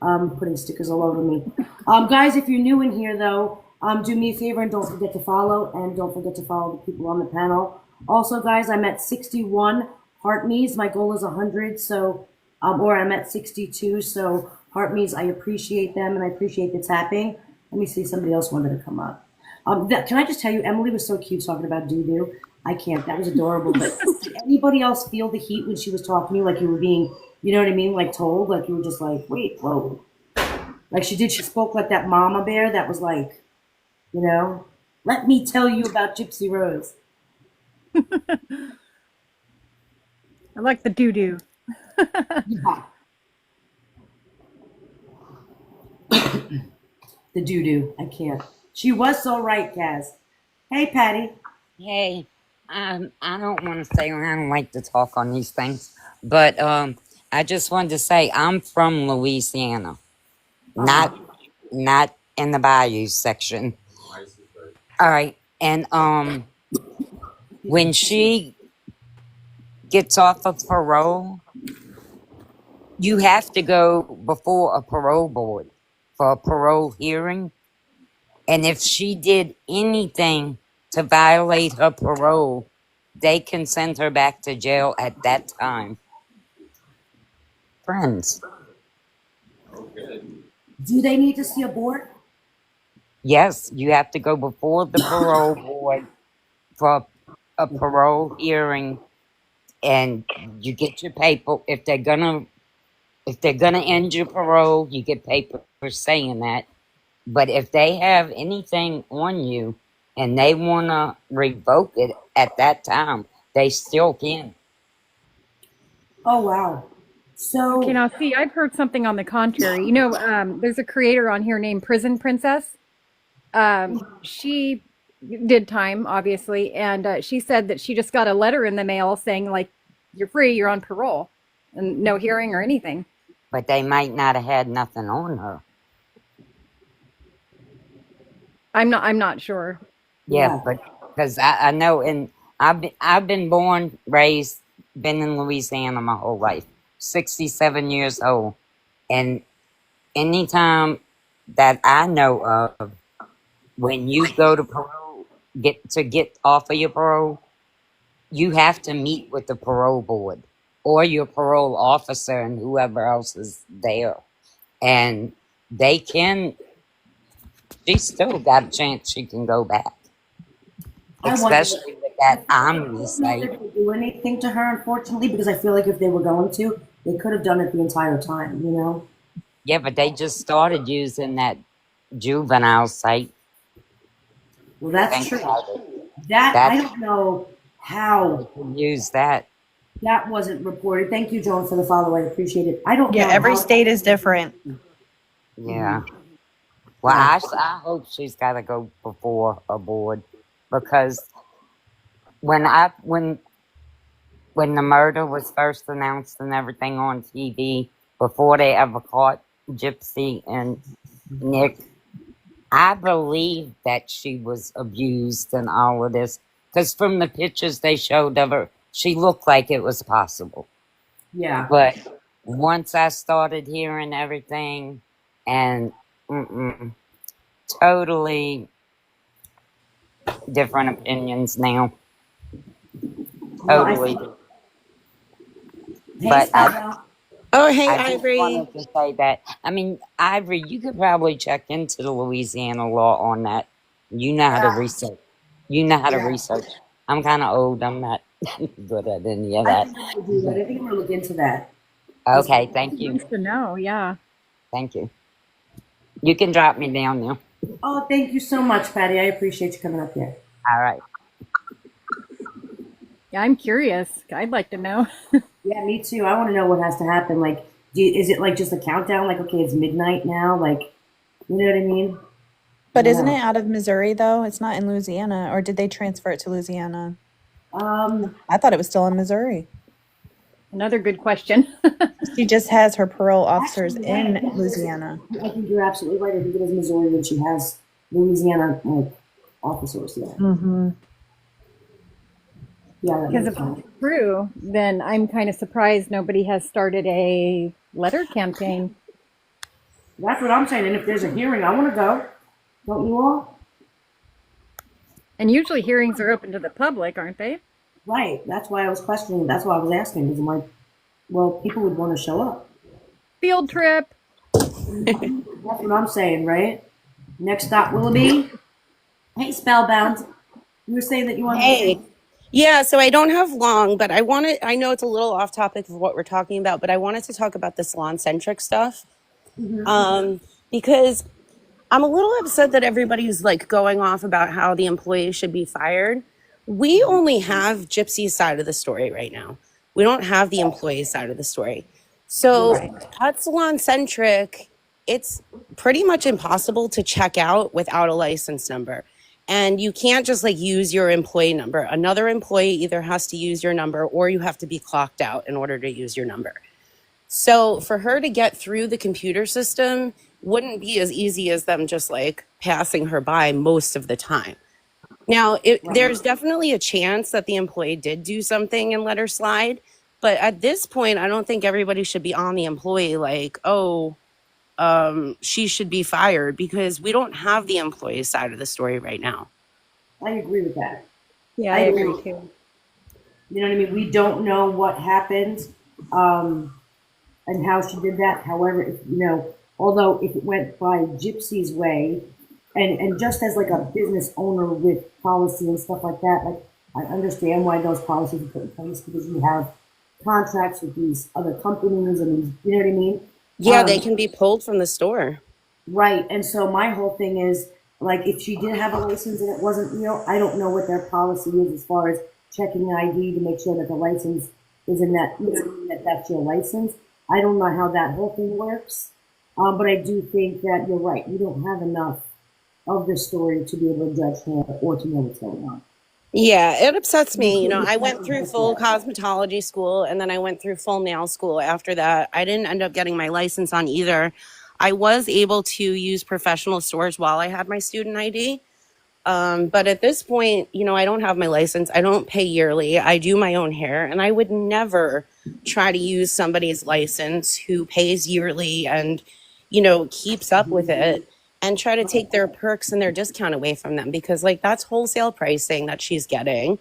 Putting stickers all over me. Guys, if you're new in here though, do me a favor and don't forget to follow, and don't forget to follow the people on the panel. Also, guys, I'm at 61 heart me's. My goal is 100, so or I'm at 62. So heart me's, I appreciate them and I appreciate the tapping. Let me see, somebody else wanted to come up. Can I just tell you, Emily was so cute talking about doo-doo. I can't. That was adorable. But did anybody else feel the heat when she was talking to you, like you were being, you know what I mean, like told, like you were just like, wait, whoa. Like she did. She spoke like that mama bear that was like, you know, let me tell you about Gypsy Rose. I like the doo-doo. Yeah. The doo-doo. I can't. She was so right, Kaz. Hey, Patty. Hey, I don't want to say I don't like to talk on these things, but I just wanted to say I'm from Louisiana, not in the Bayou section. All right, and when she gets off of parole, you have to go before a parole board for a parole hearing, and if she did anything to violate her parole, they can send her back to jail at that time. Friends. Do they need to see a board? Yes, you have to go before the parole board for a parole hearing, and you get your paper. If they're gonna end your parole, you get paper for saying that. But if they have anything on you and they want to revoke it at that time, they still can. Oh, wow. So, Okay, now see, I've heard something on the contrary. You know, there's a creator on here named Prison Princess. She did time, obviously, and she said that she just got a letter in the mail saying, like, you're free, you're on parole, and no hearing or anything. But they might not have had nothing on her. I'm not sure. Yeah, but because I know I've been born, raised, been in Louisiana my whole life. 67 years old, and anytime that I know of, when you go to parole, get off of your parole, you have to meet with the parole board or your parole officer and whoever else is there, and they can. She's still got a chance she can go back, I wonder. especially with that I omni don't know if they site. could do anything to her, unfortunately, because I feel like if they were going to, they could have done it the entire time, you know? Yeah, but they just started using that juvenile site. Well, that's Think true. about it. That, I That's don't know how use that. that wasn't reported. Thank you, Joan, for the follow. I appreciate it. I don't Yeah, know every how. state is different. Yeah. Well, Yeah. I hope she's got to go before a board, because when the murder was first announced and everything on TV, before they ever caught Gypsy and Nick, I believe that she was abused and all of this, because from the pictures they showed of her, she looked like it was possible. Yeah. But once I started hearing everything, and totally different opinions now. Well, Totally. hey, But Spell. Oh, hey, I just Ivory. wanted to say that. I mean, Ivory, you could probably check into the Louisiana law on that. You know how to research. You know how to research. I'm kind of old. I'm not good at any of I that. think I'm gonna do that. I think I'm gonna look into that. Okay, thank you. Nice to know. Yeah. Thank you. You can drop me down now. Oh, thank you so much, Patty. I appreciate you coming up here. All right. Yeah, I'm curious. I'd like to know. Yeah, me too. I want to know what has to happen. Like, is it like just a countdown? Like, okay, it's midnight now. Like, you know what I mean? But I isn't don't it out of Missouri though? It's not in Louisiana, or did they transfer it to Louisiana? know. I thought it was still in Missouri. Another good question. She just has her parole officers Actually, in yeah, Louisiana. I think you're absolutely right. I think it is Missouri, and she has Louisiana officers. Yeah, Mm-hmm. yeah. That Because makes if sense. it's true, then I'm kind of surprised nobody has started a letter campaign. That's what I'm saying. And if there's a hearing, I want to go. Don't you all? And usually hearings are open to the public, aren't they? Right. That's why I was questioning. That's why I was asking. Because I'm like, well, people would want to show up. Field trip. That's what I'm saying, right? Next stop, Willoughby. Hey, Spellbound. You were saying that you wanted to Hey. Yeah, so I don't have long, but I know it's a little off topic of what we're talking about, but I wanted to talk about the salon-centric stuff. Because I'm a little upset that everybody's like going off about how the employee should be fired. We only have Gypsy's side of the story right now. We don't have the employee side of the story. So at salon-centric, it's pretty much impossible to check out without a license number. And you can't just like use your employee number. Another employee either has to use your number or you have to be clocked out in order to use your number. So for her to get through the computer system wouldn't be as easy as them just like passing her by most of the time. Now, there's definitely a chance that the employee did do something and let her slide. But at this point, I don't think everybody should be on the employee like, oh, she should be fired, because we don't have the employee side of the story right now. I agree with that. Yeah, I agree too. You know what I mean? We don't know what happened and how she did that. However, if, although if it went by Gypsy's way, and just as like a business owner with policy and stuff like that, like I understand why those policies are put in place, because you have contracts with these other companies and these, you know what I mean? Yeah, they can be pulled from the store. Right. And so my whole thing is, like, if she did have a license and it wasn't, I don't know what their policy is as far as checking the ID to make sure that the license is in that that's your license. I don't know how that whole thing works. But I do think that you're right. We don't have enough of the story to be able to judge her or to know what's going on. Yeah, it upsets me. I went through full cosmetology school and then I went through full nail school after that. I didn't end up getting my license on either. I was able to use professional stores while I had my student ID. But at this point, you know, I don't have my license. I don't pay yearly. I do my own hair, and I would never try to use somebody's license who pays yearly and, you know, keeps up with it and try to take their perks and their discount away from them, because like that's wholesale pricing that she's getting.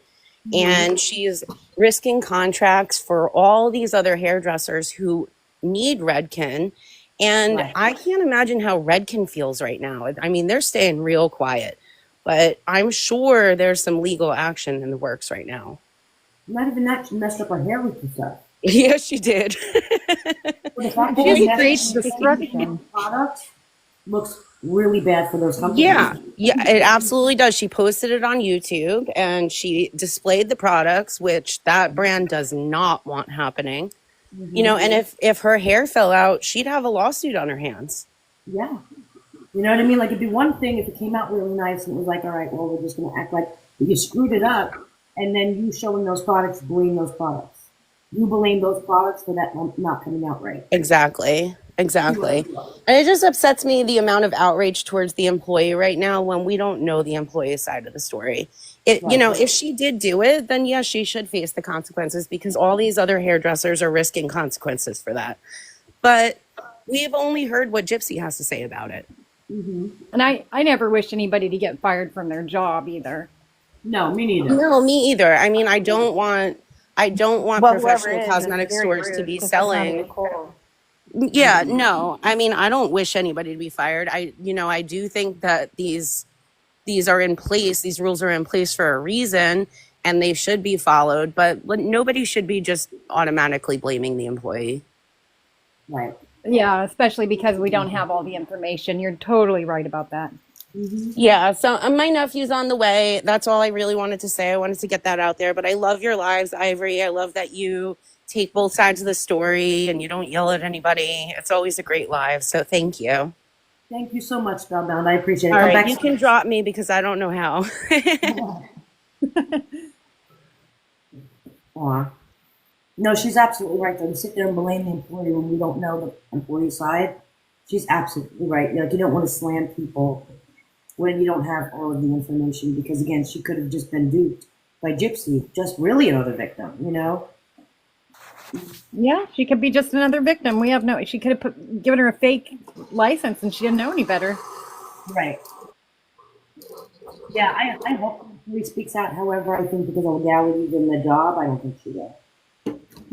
And she's risking contracts for all these other hairdressers who need Redken. And Right. I can't imagine how Redken feels right now. I mean, they're staying real quiet, but I'm sure there's some legal action in the works right now. Not even that, she messed up her hair with the stuff. Yes, she did. But the fact that She she just creates messed up destruction. the product looks really bad for those companies. Yeah, it absolutely does. She posted it on YouTube and she displayed the products, which that brand does not want happening. You know, and if her hair fell out, she'd have a lawsuit on her hands. Yeah. You know what I mean? Like, it'd be one thing if it came out really nice and it was like, all right, well, we're just going to act like you screwed it up, and then you showing those products, blame those products. You blame those products for that not coming out right. Exactly. And it just upsets me, the amount of outrage towards the employee right now when we don't know the employee side of the story. You know, if she did do it, then yes, she should face the consequences, because all these other hairdressers are risking consequences for that. But we've only heard what Gypsy has to say about it. And I never wish anybody to get fired from their job either. No, me neither. No, me either. I mean, I don't want Well, whoever professional is, cosmetic it's very stores to rude, be 'cause that's not selling. even cool. Yeah, no. I mean, I don't wish anybody to be fired. I do think that these are in place. These rules are in place for a reason, and they should be followed. But nobody should be just automatically blaming the employee. Right. Yeah, especially because we don't have all the information. You're totally right about that. Yeah. So my nephew's on the way. That's all I really wanted to say. I wanted to get that out there. But I love your lives, Ivory. I love that you take both sides of the story and you don't yell at anybody. It's always a great live. So thank you. Thank you so much, Spellbound. I appreciate it. All Come right, back you can drop me because I don't know how. Aw. No, she's absolutely right. Though, to sit there and blame the employee when we don't know the employee side, she's absolutely right. Like, you don't want to slam people when you don't have all of the information, because again, she could have just been duped by Gypsy, just really another victim, you know? Yeah, she could be just another victim. We have no. She could have given her a fake license, and she didn't know any better. Right. Yeah, I hope he speaks out. However, I think because of legalities in the job, I don't think she will.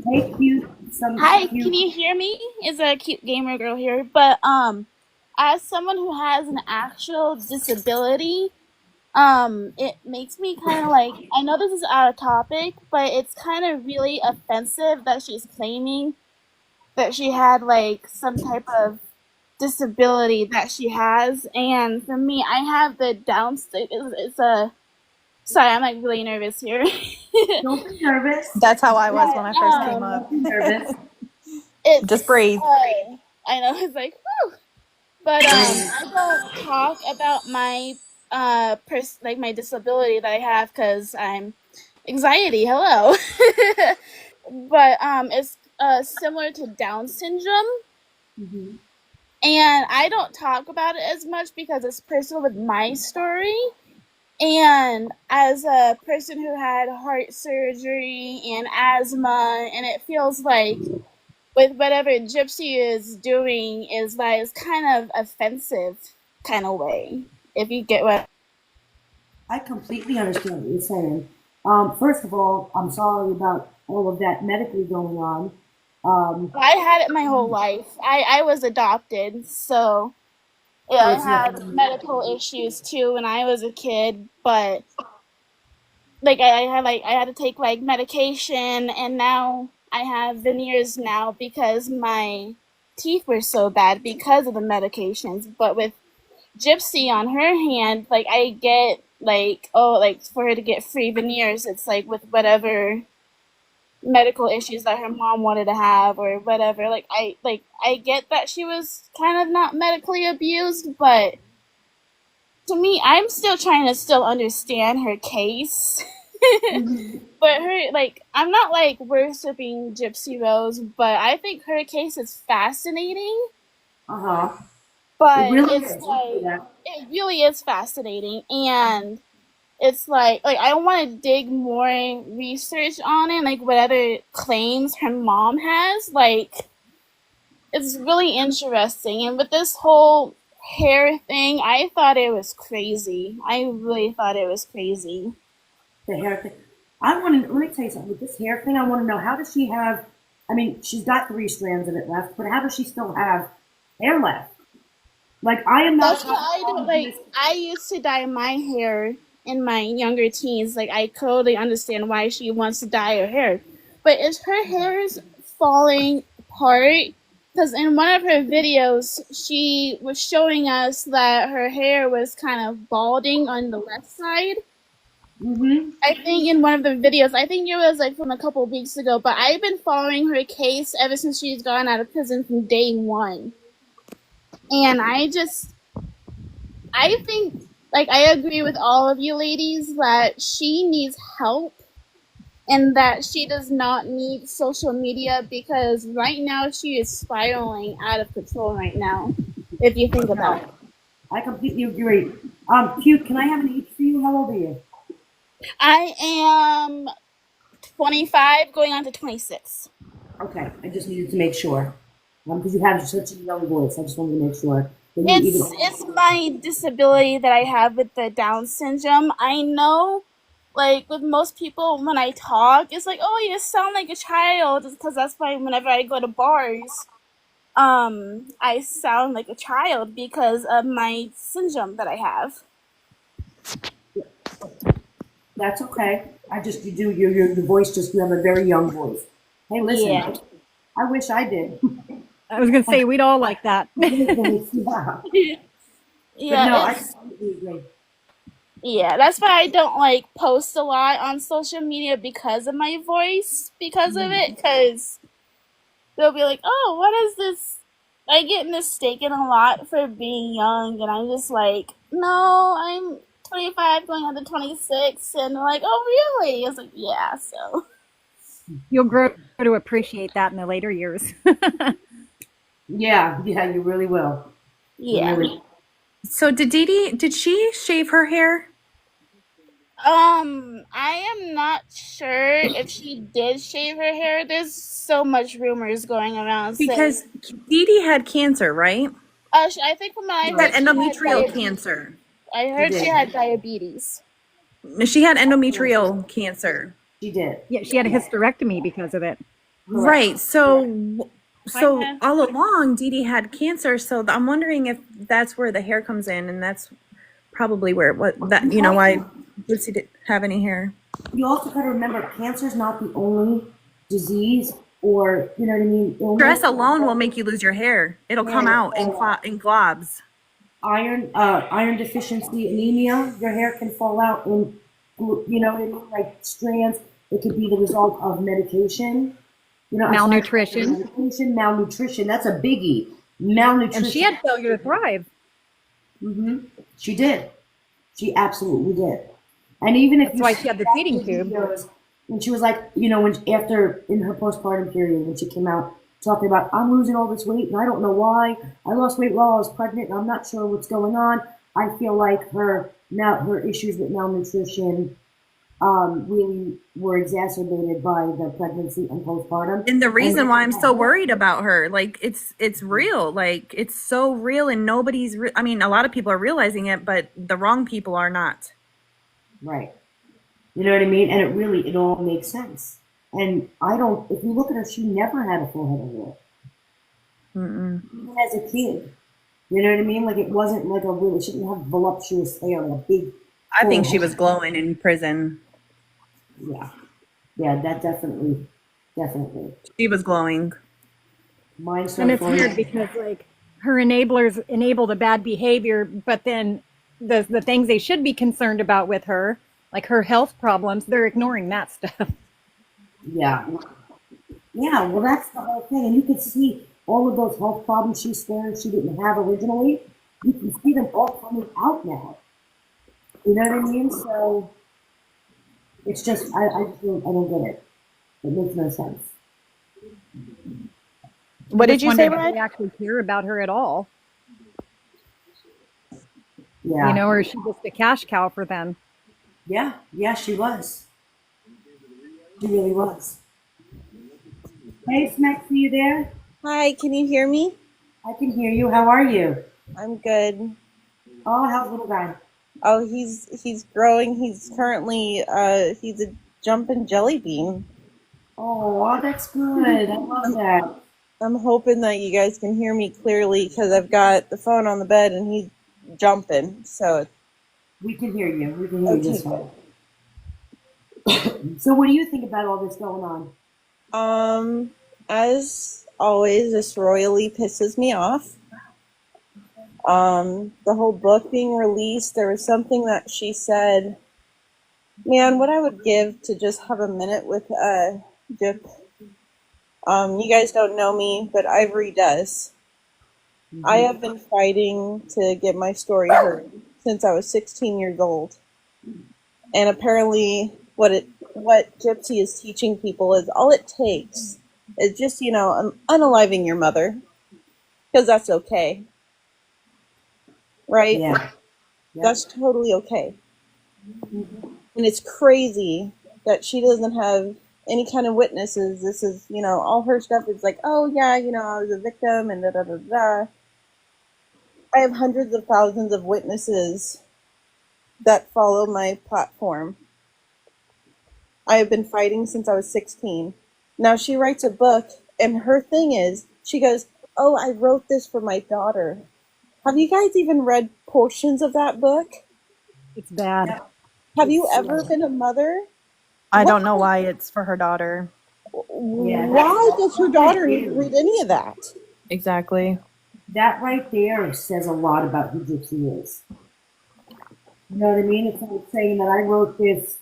Hey, cute. Hi, can you hear me? It's a cute gamer girl here. But as someone who has an actual disability, it makes me kind of like, I know this is out of topic, but it's kind of really offensive that she's claiming that she had like some type of disability that she has. And for me, I have the it's a sorry, I'm like really nervous here. Don't be nervous. That's how I was when I first came up. Don't be nervous. It's, Just breathe. I know, it's like, whew. But I don't talk about my like my disability that I have because I'm anxiety. Hello. But it's similar to Down syndrome. And I don't talk about it as much because it's personal with my story. And as a person who had heart surgery and asthma, and it feels like with whatever Gypsy is doing is like it's kind of offensive kind of way, if you get what I completely understand what you're saying. First of all, I'm sorry about all of that medically going on. I had it my whole life. I was adopted, so yeah, I had medical issues too when I was a kid, but like I had to take like medication, and now I have veneers now because my teeth were so bad because of the medications. But with Gypsy on her hand, like I get like, oh, like for her to get free veneers, it's like with whatever medical issues that her mom wanted to have or whatever. Like I get that she was kind of not medically abused, but to me, I'm still trying to still understand her case. But her, like, I'm not like worshiping Gypsy Rose, but I think her case is fascinating. But really it's is. like it really is fascinating, and it's like I want to dig more research on it, like what other claims her mom has. Like it's really interesting, and with this whole hair thing, I thought it was crazy. I really thought it was crazy. The hair thing. Let me tell you something. With this hair thing, I want to know, how does she have, I mean, she's got 3 strands of it left, but how does she still have hair left? Like, I am not. That's what I do. Like I used to dye my hair in my younger teens. Like I totally understand why she wants to dye her hair, but is her hair is falling apart? Because in one of her videos, she was showing us that her hair was kind of balding on the left side. I think in one of the videos, I think it was like from a couple of weeks ago, but I've been following her case ever since she's gotten out of prison from day one. And I think, like, I agree with all of you ladies that she needs help and that she does not need social media, because right now she is spiraling out of control right now, if you think about it. I completely agree. Cute, can I have an age for you? How old are you? I am 25 going on to 26. Okay, I just needed to make sure. Because you have such a young voice. I just wanted to make sure. It's my disability that I have with the Down syndrome. I know, like, with most people, when I talk, it's like, oh, you sound like a child, because that's why whenever I go to bars, I sound like a child because of my syndrome that I have. That's okay. Your voice you have a very young voice. Hey, listen, Yeah. I wish I did. I was going to say, we'd all like that. Yeah. Yeah, no, I completely agree. Yeah, that's why I don't like post a lot on social media because of my voice, because of it, because they'll be like, oh, what is this? I get mistaken a lot for being young, and I'm just like, no, I'm 25 going on to 26, and they're like, oh, really? I was like, yeah, so. You'll grow to appreciate that in the later years. Yeah, you really will. Yeah. Really. So did she shave her hair? I am not sure if she did shave her hair. There's so much rumors going around Because Dee Dee had cancer, right? I think from my She had endometrial cancer. I heard she had diabetes. She had endometrial cancer. She did. Yeah, she had a hysterectomy because of it. Right. So all along, Dee Dee had cancer. So I'm wondering if that's where the hair comes in, and that's probably why Gypsy didn't have any hair. You also got to remember, cancer is not the only disease, or you know what I mean. Stress alone will make you lose your hair. It'll come out in globs. Iron deficiency, anemia. Your hair can fall out in, you know what I mean, like strands. It could be the result of medication. You know, malnutrition. Malnutrition. That's a biggie. Malnutrition. And she had failure to thrive. She did. She absolutely did. And even if that's why she had the feeding tube. When she was like, you know, in her postpartum period, when she came out talking about, I'm losing all this weight and I don't know why. I lost weight while I was pregnant and I'm not sure what's going on. I feel like her issues with malnutrition really were exacerbated by the pregnancy and postpartum. And the reason why I'm so worried about her, like it's real, like it's so real, and nobody's. I mean, a lot of people are realizing it, but the wrong people are not. Right. You know what I mean? And it all makes sense. And if you look at her, she never had a full head of hair. Even as a kid. You know what I mean? Like it wasn't like she didn't have voluptuous hair, like a big. I think she was glowing in prison. Yeah. Yeah, that definitely. She was glowing. And it's weird because like her enablers enable the bad behavior, but then the things they should be concerned about with her, like her health problems, they're ignoring that stuff. Yeah. Yeah, well that's the whole thing. And you can see all of those health problems she didn't have originally. You can see them all coming out now. You know what I mean? So it's just I don't get it. It makes no sense. What did you say, Ryan? We actually care about her at all. Yeah. or is she just a cash cow for them? Yeah. Yeah, she was. She really was. Hey, Smex, are you there? Hi, can you hear me? I can hear you. How are you? I'm good. Oh, how's little guy? Oh, he's growing. He's currently he's a jumping jelly bean. Oh, that's good. I love that. I'm hoping that you guys can hear me clearly because I've got the phone on the bed and he's jumping. So We can hear you. We can hear you okay, this way. So what do you think about all this going on? as always, this royally pisses me off. The whole book being released, there was something that she said. Man, what I would give to just have a minute with Gyp. You guys don't know me, but Ivory does. I have been fighting to get my story heard since I was 16 years old. And apparently what Gypsy is teaching people is all it takes is just, unaliving your mother. Because that's okay. Right? Yeah. That's totally okay. And it's crazy that she doesn't have any kind of witnesses. This is, all her stuff is like, oh yeah, I was a victim and da da da da. I have hundreds of thousands of witnesses that follow my platform. I have been fighting since I was 16. Now she writes a book, and her thing is, she goes, oh, I wrote this for my daughter. Have you guys even read portions of that book? It's bad. Have you ever been a mother? I don't know why it's for her daughter. Why does her daughter need to read any of that? Exactly. That right there says a lot about who Gypsy is. You know what I mean? It's like saying that I wrote this.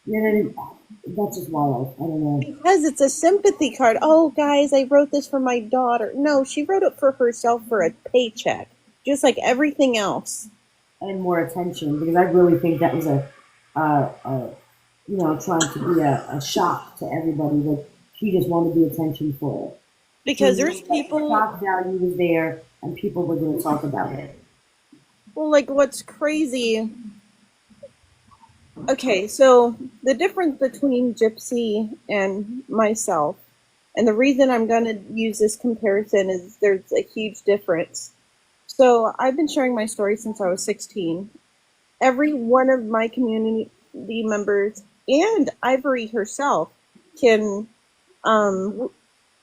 That's just wild. I don't know. Because it's a sympathy card. Oh, guys, I wrote this for my daughter. No, she wrote it for herself for a paycheck, just like everything else. And more attention, because I really think that was trying to be a shock to everybody that she just wanted the attention for it. Because so there's people. Shock value was there, and people were going to talk about it. Well, like what's crazy. Okay, so the difference between Gypsy and myself, and the reason I'm going to use this comparison is there's a huge difference. So I've been sharing my story since I was 16. Every one of my community members and Ivory herself can,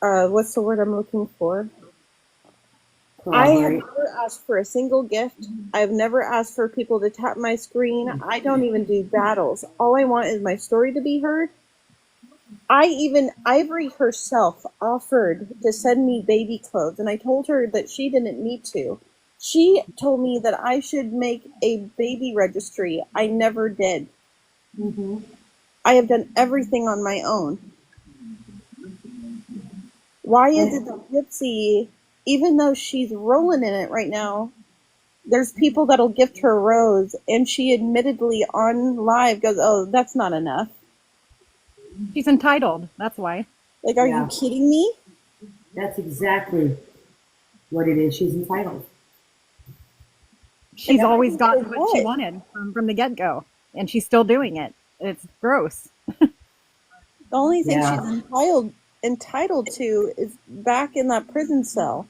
what's the word I'm looking for? I have never asked for a single gift. I've never asked for people to tap my screen. I don't even do battles. All I want is my story to be heard. Ivory herself offered to send me baby clothes, and I told her that she didn't need to. She told me that I should make a baby registry. I never did. I have done everything on my own. Why is it that Gypsy, even though she's rolling in it right now, there's people that'll gift her a rose, and she admittedly on live goes, oh, that's not enough. She's entitled. That's why. Like, are you kidding me? That's exactly what it is. She's entitled. She's always gotten what she wanted from the get-go, and she's still doing it. It's gross. The only thing she's entitled to is back in that prison cell.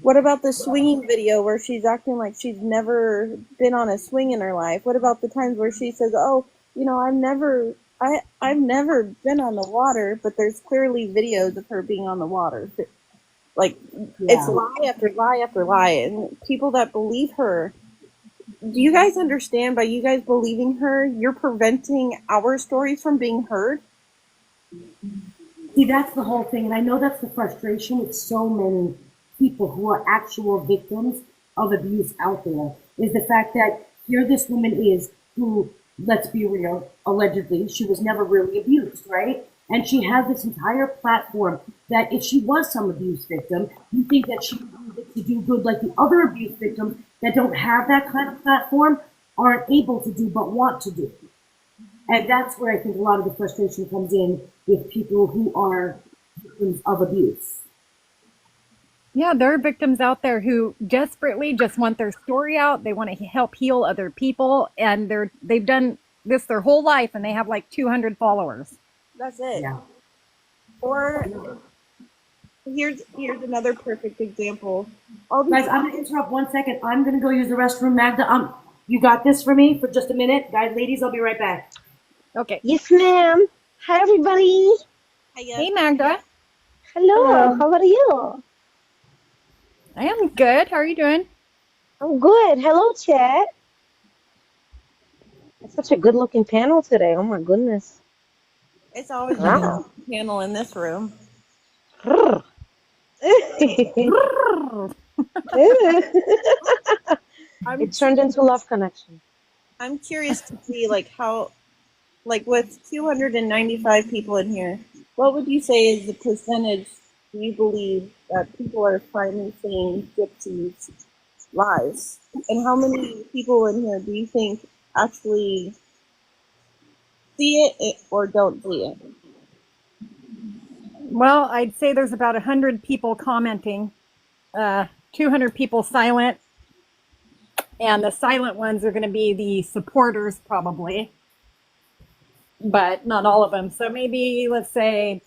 What about the swinging video where she's acting like she's never been on a swing in her life? What about the times where she says, oh, I've never been on the water, but there's clearly videos of her being on the water. Like, it's lie after lie after lie. And people that believe her, do you guys understand by you guys believing her, you're preventing our stories from being heard? See, that's the whole thing. And I know that's the frustration with so many people who are actual victims of abuse out there, is the fact that here this woman is who, let's be real, allegedly, she was never really abused, right? And she has this entire platform that if she was some abuse victim, you think that she would use it to do good like the other abuse victims that don't have that kind of platform aren't able to do but want to do. And that's where I think a lot of the frustration comes in with people who are victims of abuse. Yeah, there are victims out there who desperately just want their story out. They want to help heal other people, and they've done this their whole life, and they have like 200 followers. That's it. Yeah. Or here's another perfect example. All these Guys, I'm gonna interrupt 1 second. I'm gonna go use the restroom. Magda, you got this for me for just a minute, guys, ladies. I'll be right back. Okay. Yes, ma'am. Hi, everybody. Hey, Magda. Hello. How are you? I am good. How are you doing? I'm good. Hello, chat. It's such a good-looking panel today. Oh my goodness. It's always Wow. a panel in this room. It turned into Love Connection. I'm curious to see like how, like with 295 people in here, what would you say is the percentage do you believe that people are finally seeing Gypsy's lies? And how many people in here do you think actually see it or don't see it? Well, I'd say there's about 100 people commenting, 200 people silent, and the silent ones are going to be the supporters probably, but not all of them. So maybe, let's say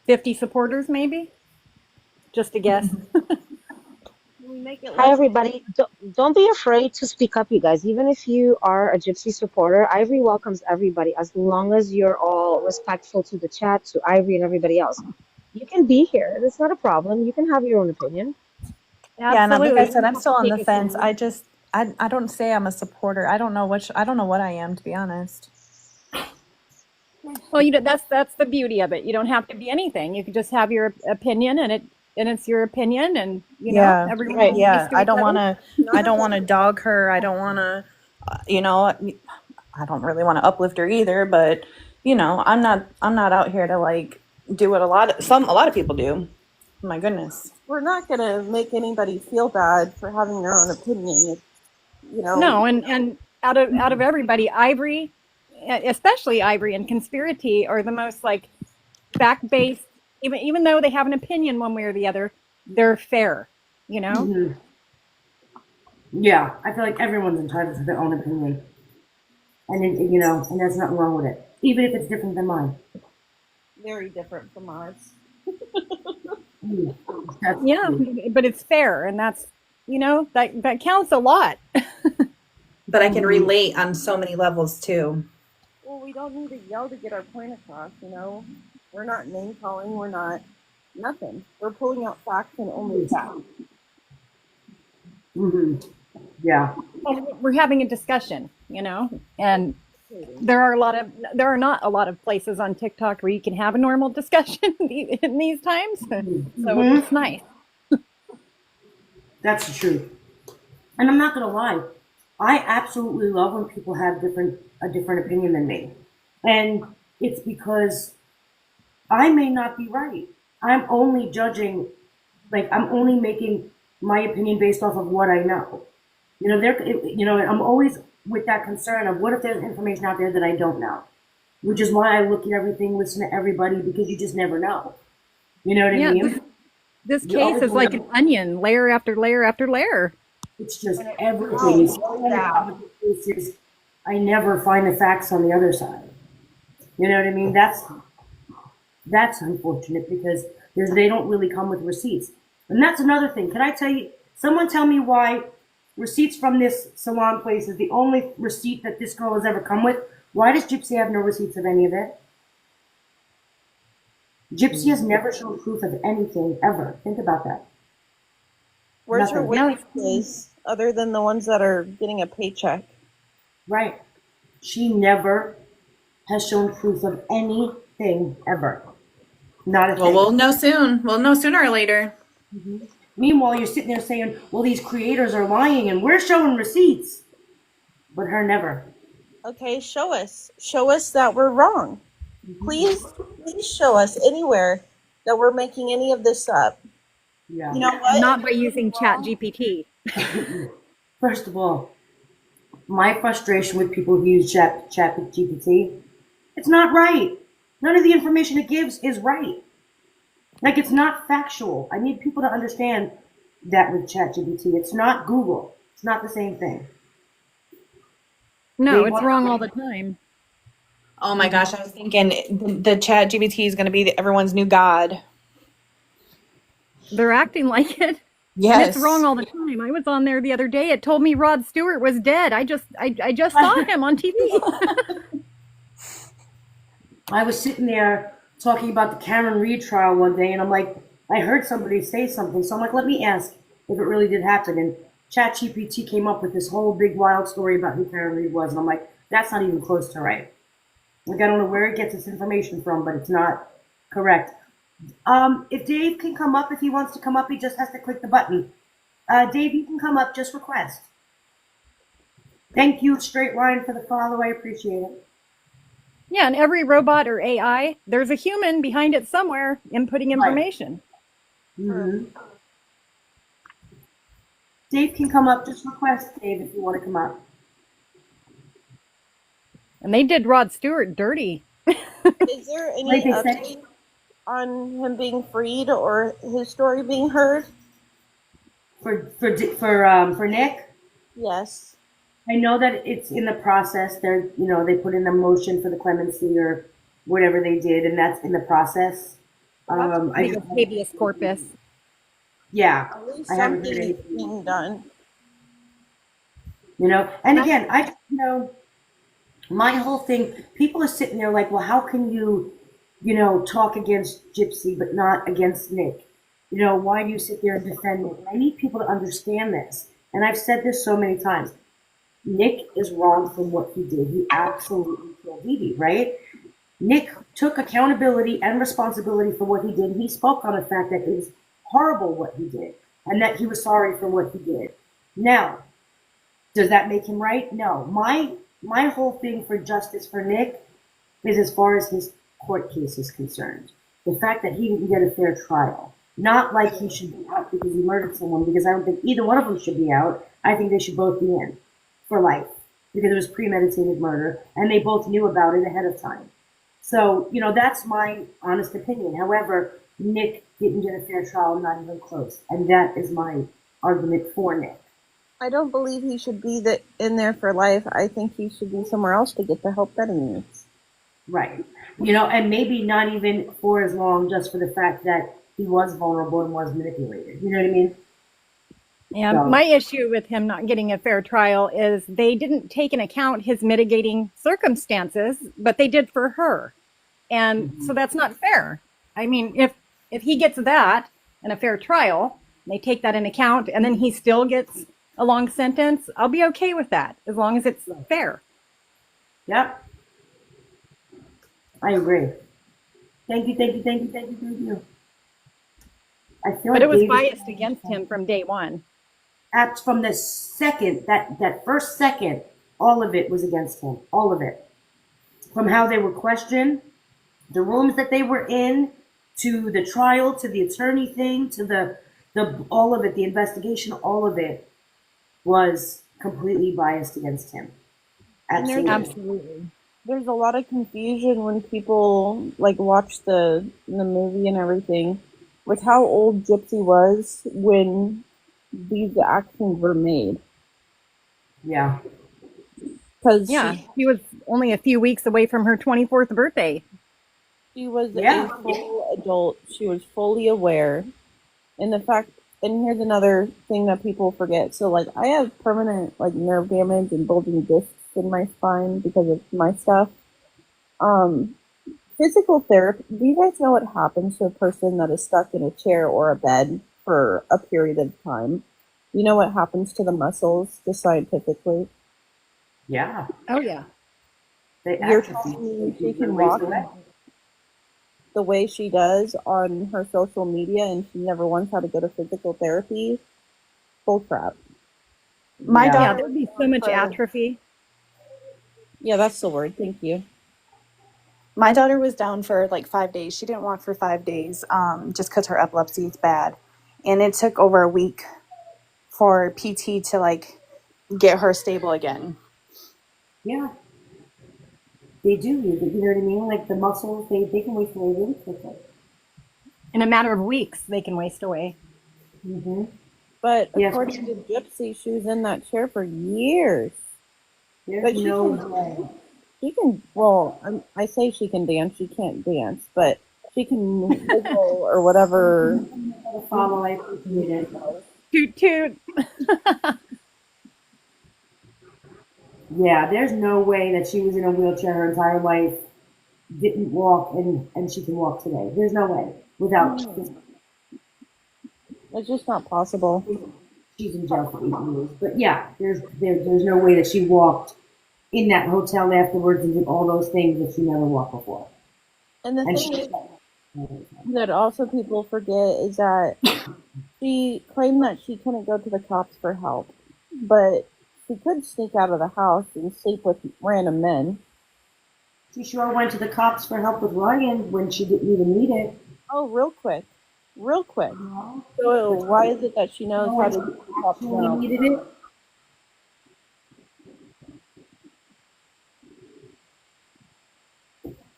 50 supporters, maybe, just a guess. Hi, everybody. Don't be afraid to speak up, you guys. Even if you are a Gypsy supporter, Ivory welcomes everybody as long as you're all respectful to the chat, to Ivory and everybody else. You can be here. That's not a problem. You can have your own opinion. Yeah, and like I said, I'm still on the fence. I don't say I'm a supporter. I don't know what I am, to be honest. Well, that's the beauty of it. You don't have to be anything. You can just have your opinion, and it's your opinion, and Yeah, everyone. right. Yeah, I don't want want to dog her. I don't want to, I don't really want to uplift her either. But I'm not out here to like do what a lot of people do. My goodness. We're not gonna make anybody feel bad for having their own opinion. No, and out of everybody, Ivory, especially Ivory and Conspiracy, are the most like fact-based. Even though they have an opinion one way or the other, they're fair. Mm-hmm. Yeah, I feel like everyone's entitled to their own opinion, and and there's nothing wrong with it, even if it's different than mine. Very different from ours. Yeah, but it's fair, and that's that counts a lot. But I can relate on so many levels too. Well, we don't need to yell to get our point across. We're not name calling. We're not nothing. We're pulling out facts and only facts. Mm-hmm. Yeah. And we're having a discussion, and there are not a lot of places on TikTok where you can have a normal discussion in these times. So it's nice. That's the truth. And I'm not gonna lie, I absolutely love when people have a different opinion than me. And it's because I may not be right. I'm only judging, I'm only making my opinion based off of what I know. I'm always with that concern of what if there's information out there that I don't know, which is why I look at everything, listen to everybody, because you just never know. You know what I mean? This case is like an onion, layer after layer after layer. It's just everything. I never find the facts on the other side. You know what I mean? That's unfortunate because they don't really come with receipts. And that's another thing. Can I tell you, someone tell me why receipts from this salon place is the only receipt that this girl has ever come with? Why does Gypsy have no receipts of any of it? Gypsy has never shown proof of anything, ever. Think about that. Where's her Nothing. witnesses other than the ones that are getting a paycheck? Right. She never has shown proof of anything, ever. Not a thing. Well, we'll know soon. We'll know sooner or later. Mm-hmm. Meanwhile, you're sitting there saying, well, these creators are lying and we're showing receipts. But her never. Okay, show us. Show us that we're wrong. Please show us anywhere that we're making any of this up. Yeah. You know what? Not by using ChatGPT. First of all, my frustration with people who use ChatGPT, it's not right. None of the information it gives is right. Like, it's not factual. I need people to understand that with ChatGPT. It's not Google. It's not the same thing. No, They it's want- wrong all the time. Oh my gosh, I was thinking the chat GPT is going to be everyone's new god. They're acting like it. And Yes. it's wrong all the time. I was on there the other day. It told me Rod Stewart was dead. I just saw him on TV. I was sitting there talking about the Cameron Reed trial one day, and I'm like, I heard somebody say something, so I'm like, let me ask if it really did happen. And ChatGPT came up with this whole big wild story about who Cameron Reed was, and I'm like, that's not even close to right. Like, I don't know where it gets its information from, but it's not correct. If Dave can come up, if he wants to come up, he just has to click the button. Dave, you can come up, just request. Thank you, Straight Line, for the follow. I appreciate it. Yeah, and every robot or AI, there's a human behind it somewhere inputting information. Mm-hmm. Dave can come up, just request, Dave, if you want to come up. And they did Rod Stewart dirty. Is there any Like they said- update on him being freed or his story being heard? For Nick? Yes. I know that it's in the process. They put in a motion for the clemency or whatever they did, and that's in the process. I think it's habeas corpus. Yeah, At least I haven't something heard is anything. being done. And again, my whole thing, people are sitting there like, well, how can you, talk against Gypsy but not against Nick? Why do you sit there and defend Nick? I need people to understand this. And I've said this so many times. Nick is wrong for what he did. He absolutely killed Dee Dee, right? Nick took accountability and responsibility for what he did. He spoke on the fact that it was horrible what he did and that he was sorry for what he did. Now, does that make him right? No. My whole thing for justice for Nick is as far as his court case is concerned. The fact that he didn't get a fair trial. Not like he should be out because he murdered someone, because I don't think either one of them should be out. I think they should both be in for life because it was premeditated murder and they both knew about it ahead of time. So, that's my honest opinion. However, Nick didn't get a fair trial, not even close. And that is my argument for Nick. I don't believe he should be in there for life. I think he should be somewhere else to get the help that he needs. Right. And maybe not even for as long, just for the fact that he was vulnerable and was manipulated. You know what I mean? Yeah, So- my issue with him not getting a fair trial is they didn't take into account his mitigating circumstances, but they did for her. And so that's not fair. I mean, if he gets that and a fair trial, they take that into account, and then he still gets a long sentence, I'll be okay with that, as long as it's fair. Yep. I agree. Thank you. I feel But like it was David- biased against him from day one. From the second, that first second, all of it was against him. All of it. From how they were questioned, the rooms that they were in, to the trial, to the attorney thing, to the all of it, the investigation, all of it was completely biased against him. Absolutely. There's a lot of confusion when people watch the movie and everything with how old Gypsy was when these actions were made. Yeah. Because he was only a few weeks away from her 24th birthday. she was Yeah. a full adult. She was fully aware. And and here's another thing that people forget. So I have permanent nerve damage and bulging discs in my spine because of my stuff. Physical therapy, do you guys know what happens to a person that is stuck in a chair or a bed for a period of time? You know what happens to the muscles, just scientifically? Yeah. Oh, yeah. You're telling me she can walk the way she does on her social media and she never once had to go to physical therapy? Full crap. My Yeah. daughter, there'd be so much atrophy. Yeah, that's the word. Thank you. My daughter was down for 5 days. She didn't walk for 5 days just because her epilepsy is bad. And it took over a week for PT to get her stable again. Yeah. They do. You know what I mean? The muscles, they can wait for really quickly. In a matter of weeks, they can waste away. Mm-hmm. But Yes. according to Gypsy, she was in that chair for years. There's But no way. she can, well, I say she can dance. She can't dance, but she can wiggle or whatever. Follow, I appreciate it. Toot toot. Yeah, there's no way that she was in a wheelchair her entire life, didn't walk, and she can walk today. There's no way without. It's just not possible. She's in jail for 8 years, but yeah, there's no way that she walked in that hotel afterwards and did all those things that she never walked before. And the And thing she, is that also people forget is that she claimed that she couldn't go to the cops for help, but she could sneak out of the house and sleep with random men. she sure went to the cops for help with Ryan when she didn't even need it. Oh, real quick. So why is it that she knows how to do the cops now? Needed it.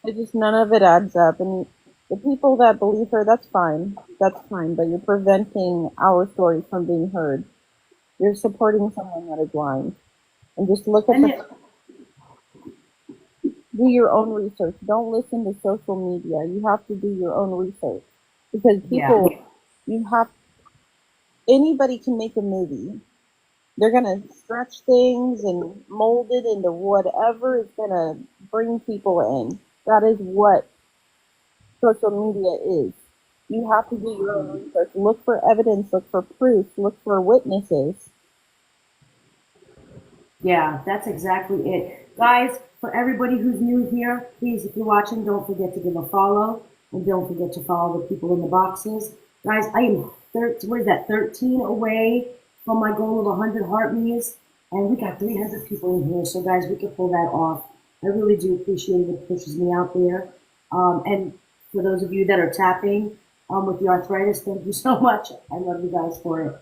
It's just none of it adds up. And the people that believe her, that's fine. But you're preventing our stories from being heard. You're supporting someone that is blind. And just look at do your own research. Don't listen to social media. You have to do your own research. Because anybody can make a movie. They're going to stretch things and mold it into whatever is going to bring people in. That is what social media is. You have to do your own research. Look for evidence, look for proof, look for witnesses. Yeah, that's exactly it. Guys, for everybody who's new here, please, if you're watching, don't forget to give a follow. And don't forget to follow the people in the boxes. Guys, I am 13 away from my goal of 100 heart me's. And we got 300 people in here. So, guys, we can pull that off. I really do appreciate it. It pushes me out there. And for those of you that are tapping with the arthritis, thank you so much. I love you guys for it.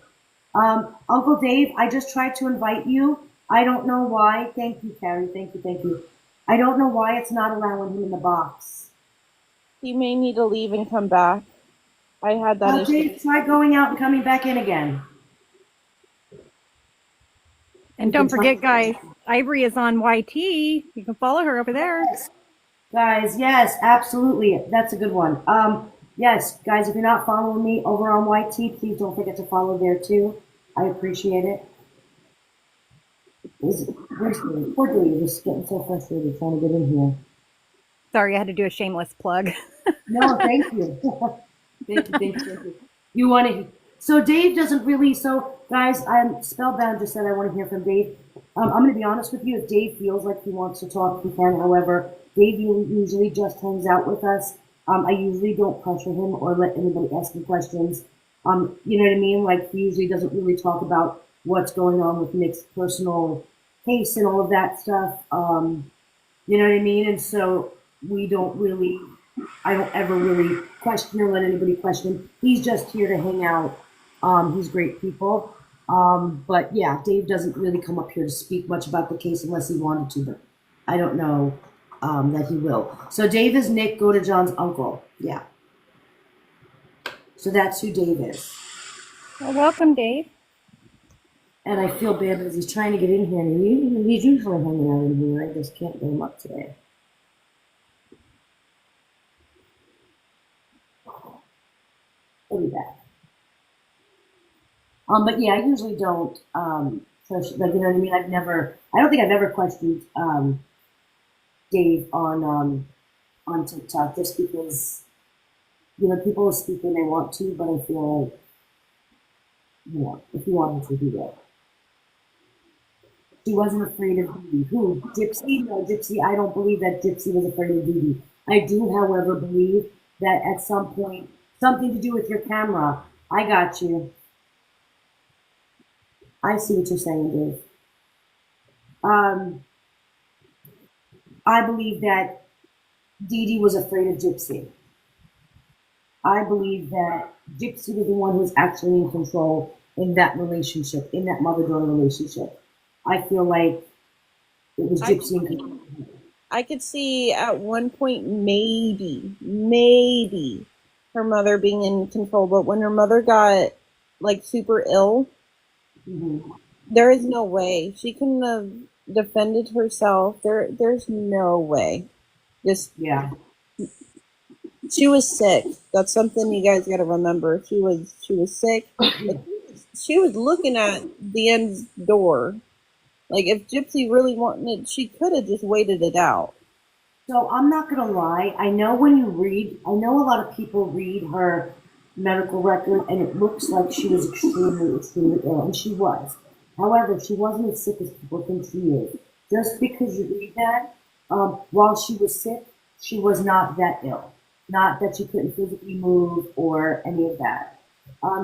Uncle Dave, I just tried to invite you. I don't know why. Thank you, Carrie. Thank you. I don't know why it's not allowing him in the box. He may need to leave and come back. I had that issue. Dave, try going out and coming back in again. And don't forget, guys, Ivory is on YT. You can follow her over there. Guys, yes, absolutely. That's a good one. Yes, guys, if you're not following me over on YT, please don't forget to follow there too. I appreciate it. Poor Dave, just getting so frustrated trying to get in here. Sorry, I had to do a shameless plug. No, thank you. Thank you. You want to? So Dave doesn't really. So guys, I'm spellbound. Just said I want to hear from Dave. I'm going to be honest with you. If Dave feels like he wants to talk, he can. However, Dave usually just hangs out with us. I usually don't pressure him or let anybody ask him questions. You know what I mean? Like, he usually doesn't really talk about what's going on with Nick's personal case and all of that stuff. You know what I mean? And so we don't really, I don't ever really question or let anybody question him. He's just here to hang out. He's great people. But yeah, Dave doesn't really come up here to speak much about the case unless he wanted to, but I don't know that he will. So Dave is Nick, go to John's uncle. Yeah. So that's who Dave is. Well, welcome, Dave. And I feel bad because he's trying to get in here, and he's usually hanging out in here. I just can't get him up today. He'll be back. But yeah, I usually don't. Like, you know what I mean? I don't think I've ever questioned Dave on TikTok just because, you know, people will speak when they want to, but I feel like, you know, if he wanted to, he will. She wasn't afraid of Dee Dee. Who? Gypsy? No, Gypsy. I don't believe that Gypsy was afraid of Dee Dee. I do, however, believe that at some point, something to do with your camera. I got you. I see what you're saying, Dave. I believe that Dee Dee was afraid of Gypsy. I believe that Gypsy was the one who was actually in control in that relationship, in that mother-daughter relationship. I feel like it was Gypsy in control. I could see at one point maybe her mother being in control, but when her mother got like super ill, there is no way she couldn't have defended herself. There's no way. Just Yeah. she was sick. That's something you guys got to remember. She was sick. She was looking at the end's door. Like if Gypsy really wanted, she could have just waited it out. So I'm not gonna lie. I know when you read, I know a lot of people read her medical record, and it looks like she was extremely, extremely ill, and she was. However, she wasn't as sick as people think she is. Just because you read that, while she was sick, she was not that ill. Not that she couldn't physically move or any of that.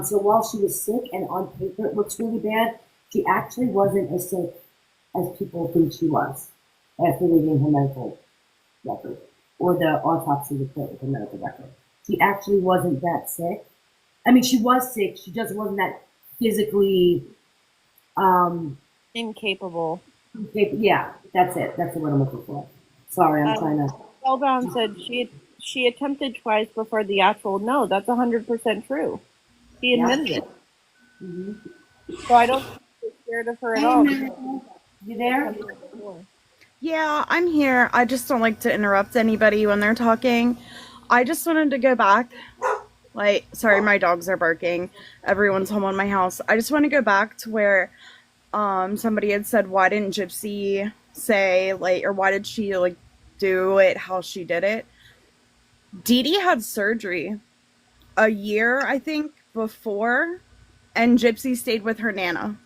So while she was sick and on paper it looks really bad, she actually wasn't as sick as people think she was after reading her medical record or the autopsy report with the medical record. She actually wasn't that sick. I mean, she was sick. She just wasn't that physically Incapable. Yeah, that's it. That's the word I'm looking for. Sorry, I'm trying to. Spellbound said she attempted twice before the actual. No, that's 100% true. She admitted it. So I don't think she's scared of her at all. You there? Yeah, I'm here. I just don't like to interrupt anybody when they're talking. I just wanted to go back. Sorry, my dogs are barking. Everyone's home on my house. I just want to go back to where somebody had said, why didn't Gypsy say, or why did she, do it how she did it? Dee Dee had surgery a year, I think, before, and Gypsy stayed with her Nana.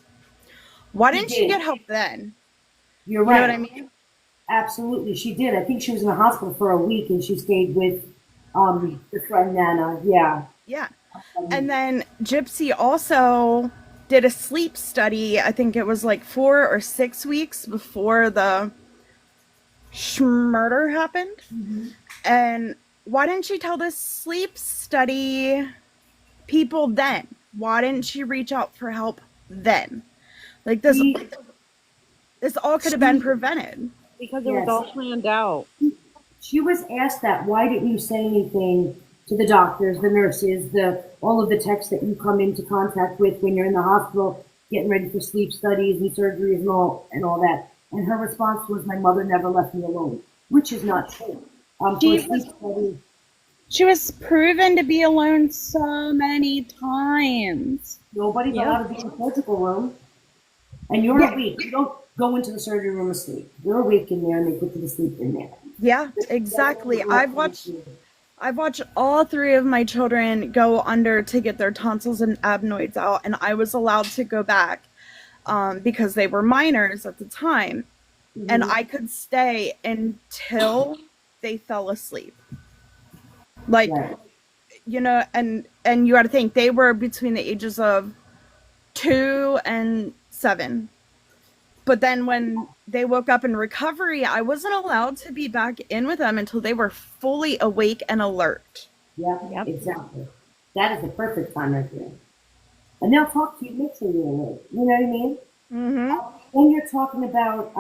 Why didn't she get help then? You're right. You know what I mean? Absolutely, she did. I think she was in the hospital for a week, and she stayed with her friend Nana. Yeah. Yeah. And then Gypsy also did a sleep study. I think it was 4 or 6 weeks before the murder happened. And why didn't she tell the sleep study people then? Why didn't she reach out for help then? This all could have been prevented. Because it was all planned out. She was asked that. Why didn't you say anything to the doctors, the nurses, all of the techs that you come into contact with when you're in the hospital, getting ready for sleep studies and surgeries and all that? And her response was, "My mother never left me alone," which is not true. She was proven to be alone so many times. Nobody's allowed to be in the surgical room. And you're awake. You don't go into the surgery room asleep. You're awake in there, and they put you to sleep in there. Yeah, exactly. I've watched all 3 of my children go under to get their tonsils and adenoids out, and I was allowed to go back because they were minors at the time, and I could stay until they fell asleep. And you got to think they were between the ages of 2 and 7. But then when they woke up in recovery, I wasn't allowed to be back in with them until they were fully awake and alert. Yep. Exactly. That is the perfect time right there. And they'll talk to you, make sure you're awake. You know what I mean? When you're talking about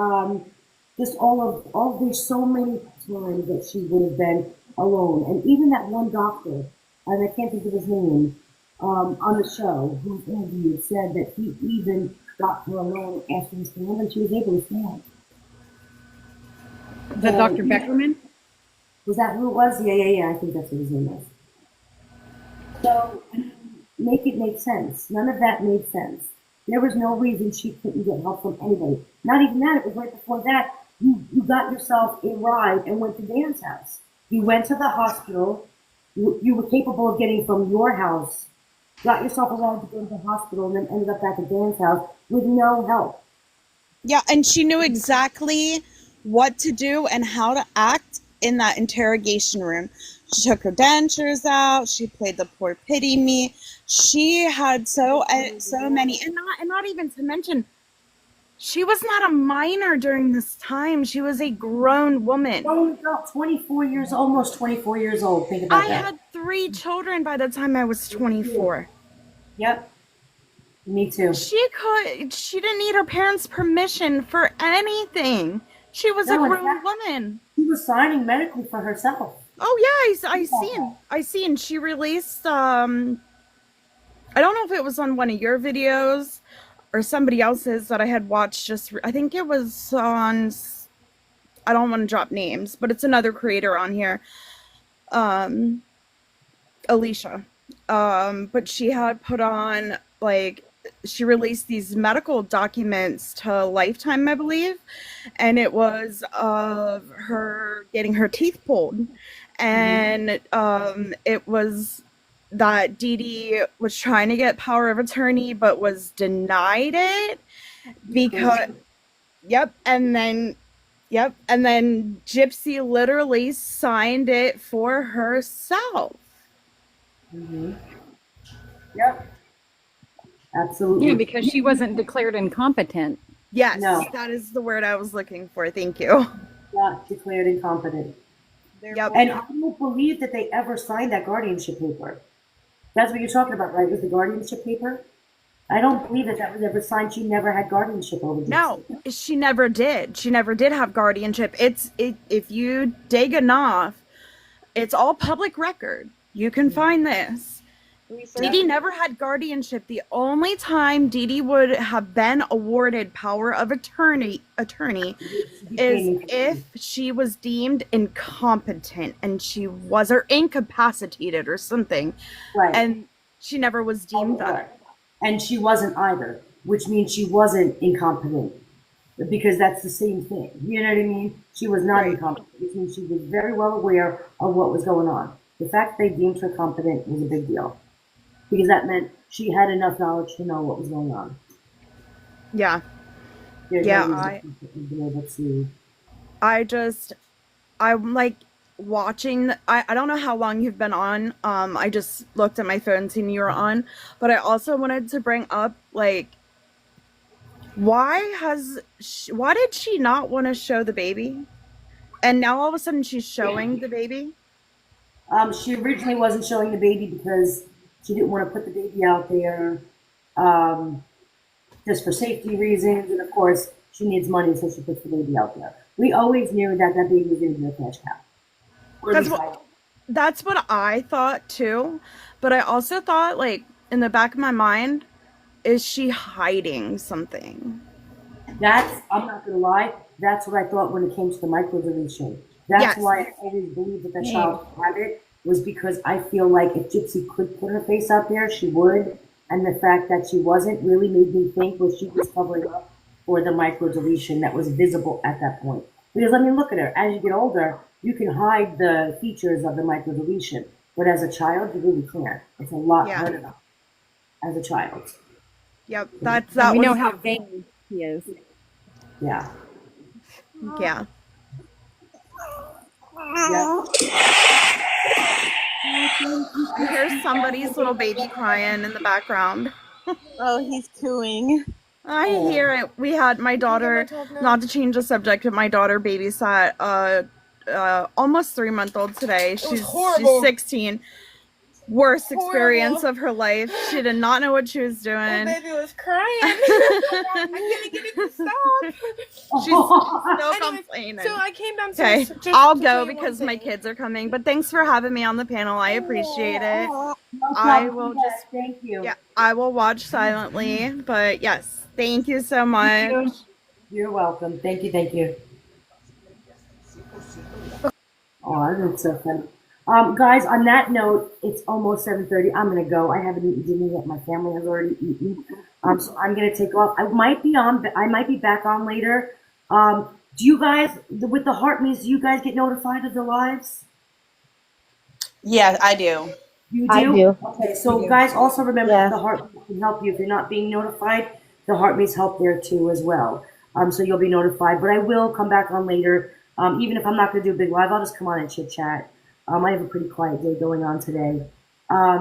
just there's so many times that she would have been alone. And even that one doctor, and I can't think of his name, on the show, who interviewed, said that he even got her alone after the stand, and she was able to stand. Is that Dr. Beckerman? Was that who it was? Yeah. I think that's what his name was. So, make it make sense. None of that made sense. There was no reason she couldn't get help from anybody. Not even that. It was right before that. You got yourself a ride and went to Dan's house. You went to the hospital. You were capable of getting from your house. Got yourself a ride to go to the hospital, and then ended up back at Dan's house with no help. Yeah, and she knew exactly what to do and how to act in that interrogation room. She took her dentures out. She played the poor pity me. She had so many, and not even to mention, she was not a minor during this time. She was a grown woman. Grown adult, 24 years, almost 24 years old. Think about that. I had 3 children by the time I was 24. Yep. Me too. She didn't need her parents' permission for anything. She was a grown woman. She was signing medically for herself. Oh yeah, I seen she released I don't know if it was on one of your videos or somebody else's that I had watched I think it was on, I don't want to drop names, but it's another creator on here. Alicia. But she had put on, like, she released these medical documents to Lifetime, I believe, and it was of her getting her teeth pulled. And it was that Dee Dee was trying to get power of attorney but was denied it because and then Gypsy literally signed it for herself. Yep. Absolutely. Yeah, because she wasn't declared incompetent. Yes, No. that is the word I was looking for. Thank you. Not declared incompetent. Yep. And I don't believe that they ever signed that guardianship paper. That's what you're talking about, right? With the guardianship paper? I don't believe that was ever signed. She never had guardianship over Gypsy. No, she never did. She never did have guardianship. If you dig enough, it's all public record. You can find this. Dee Dee never had guardianship. The only time Dee Dee would have been awarded power of attorney is if she was deemed incompetent and she was, or incapacitated or something. Right. And she never was deemed that. And she wasn't either, which means she wasn't incompetent, because that's the same thing. You know what I mean? She was not incompetent, which means she was very well aware of what was going on. The fact they deemed her competent was a big deal, because that meant she had enough knowledge to know what was going on. Yeah. I'm like watching. I don't know how long you've been on. I just looked at my phone, seen you were on, but I also wanted to bring up, like, why did she not want to show the baby, and now all of a sudden she's showing the baby? She originally wasn't showing the baby because she didn't want to put the baby out there, just for safety reasons, and of course she needs money, so she puts the baby out there. We always knew that baby was going to be a cash cow. That's what I thought too, but I also thought, like, in the back of my mind, is she hiding something? I'm not going to lie, that's what I thought when it came to the microdeletion. That's why I always believed that child had it, was because I feel like if Gypsy could put her face out there, she would. And the fact that she wasn't really made me think was she was covering up for the microdeletion that was visible at that point. Because, I mean, look at her. As you get older, you can hide the features of the microdeletion. But as a child, you really can't. It's a lot harder as a child. Yep, we know how vain he is. Yeah. Yeah. I hear somebody's little baby crying in the background. Oh, he's cooing. I hear it. We had my daughter, not to change the subject, but my daughter babysat almost 3-month-old today. She's 16. Worst experience of her life. She did not know what she was doing. My baby was crying. I couldn't get it to stop. She's still complaining. So I came downstairs. Okay, I'll go because my kids are coming. But thanks for having me on the panel. I appreciate it. I will just thank you. Yeah, I will watch silently. But yes, thank you so much. You're welcome. Thank you. Thank you. Oh, that's so funny. Guys, on that note, it's almost 7:30. I'm gonna go. I haven't eaten dinner yet. My family has already eaten. So I'm gonna take off. I might be back on later. Do you guys, with the heart means, do you guys get notified of the lives? Yeah, I do. You do? I do. Okay, so guys, also remember that the heart can help you. If you're not being notified, the heart means help there too as well. So you'll be notified. But I will come back on later. Even if I'm not gonna do a big live, I'll just come on and chit chat. I have a pretty quiet day going on today.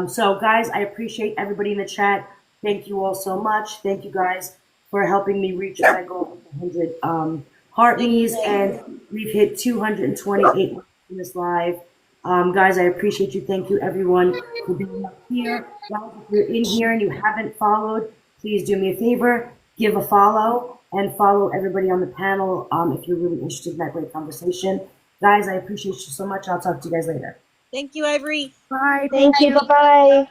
So guys, I appreciate everybody in the chat. Thank you all so much. Thank you guys for helping me reach my goal of 100 heart me's, and we've hit 228 in this live. Guys, I appreciate you. Thank you everyone for being up here. Guys, if you're in here and you haven't followed, please do me a favor, give a follow, and follow everybody on the panel if you're really interested in that great conversation. Guys, I appreciate you so much. I'll talk to you guys later. Thank you, Ivory. Bye. Thank you. Bye bye.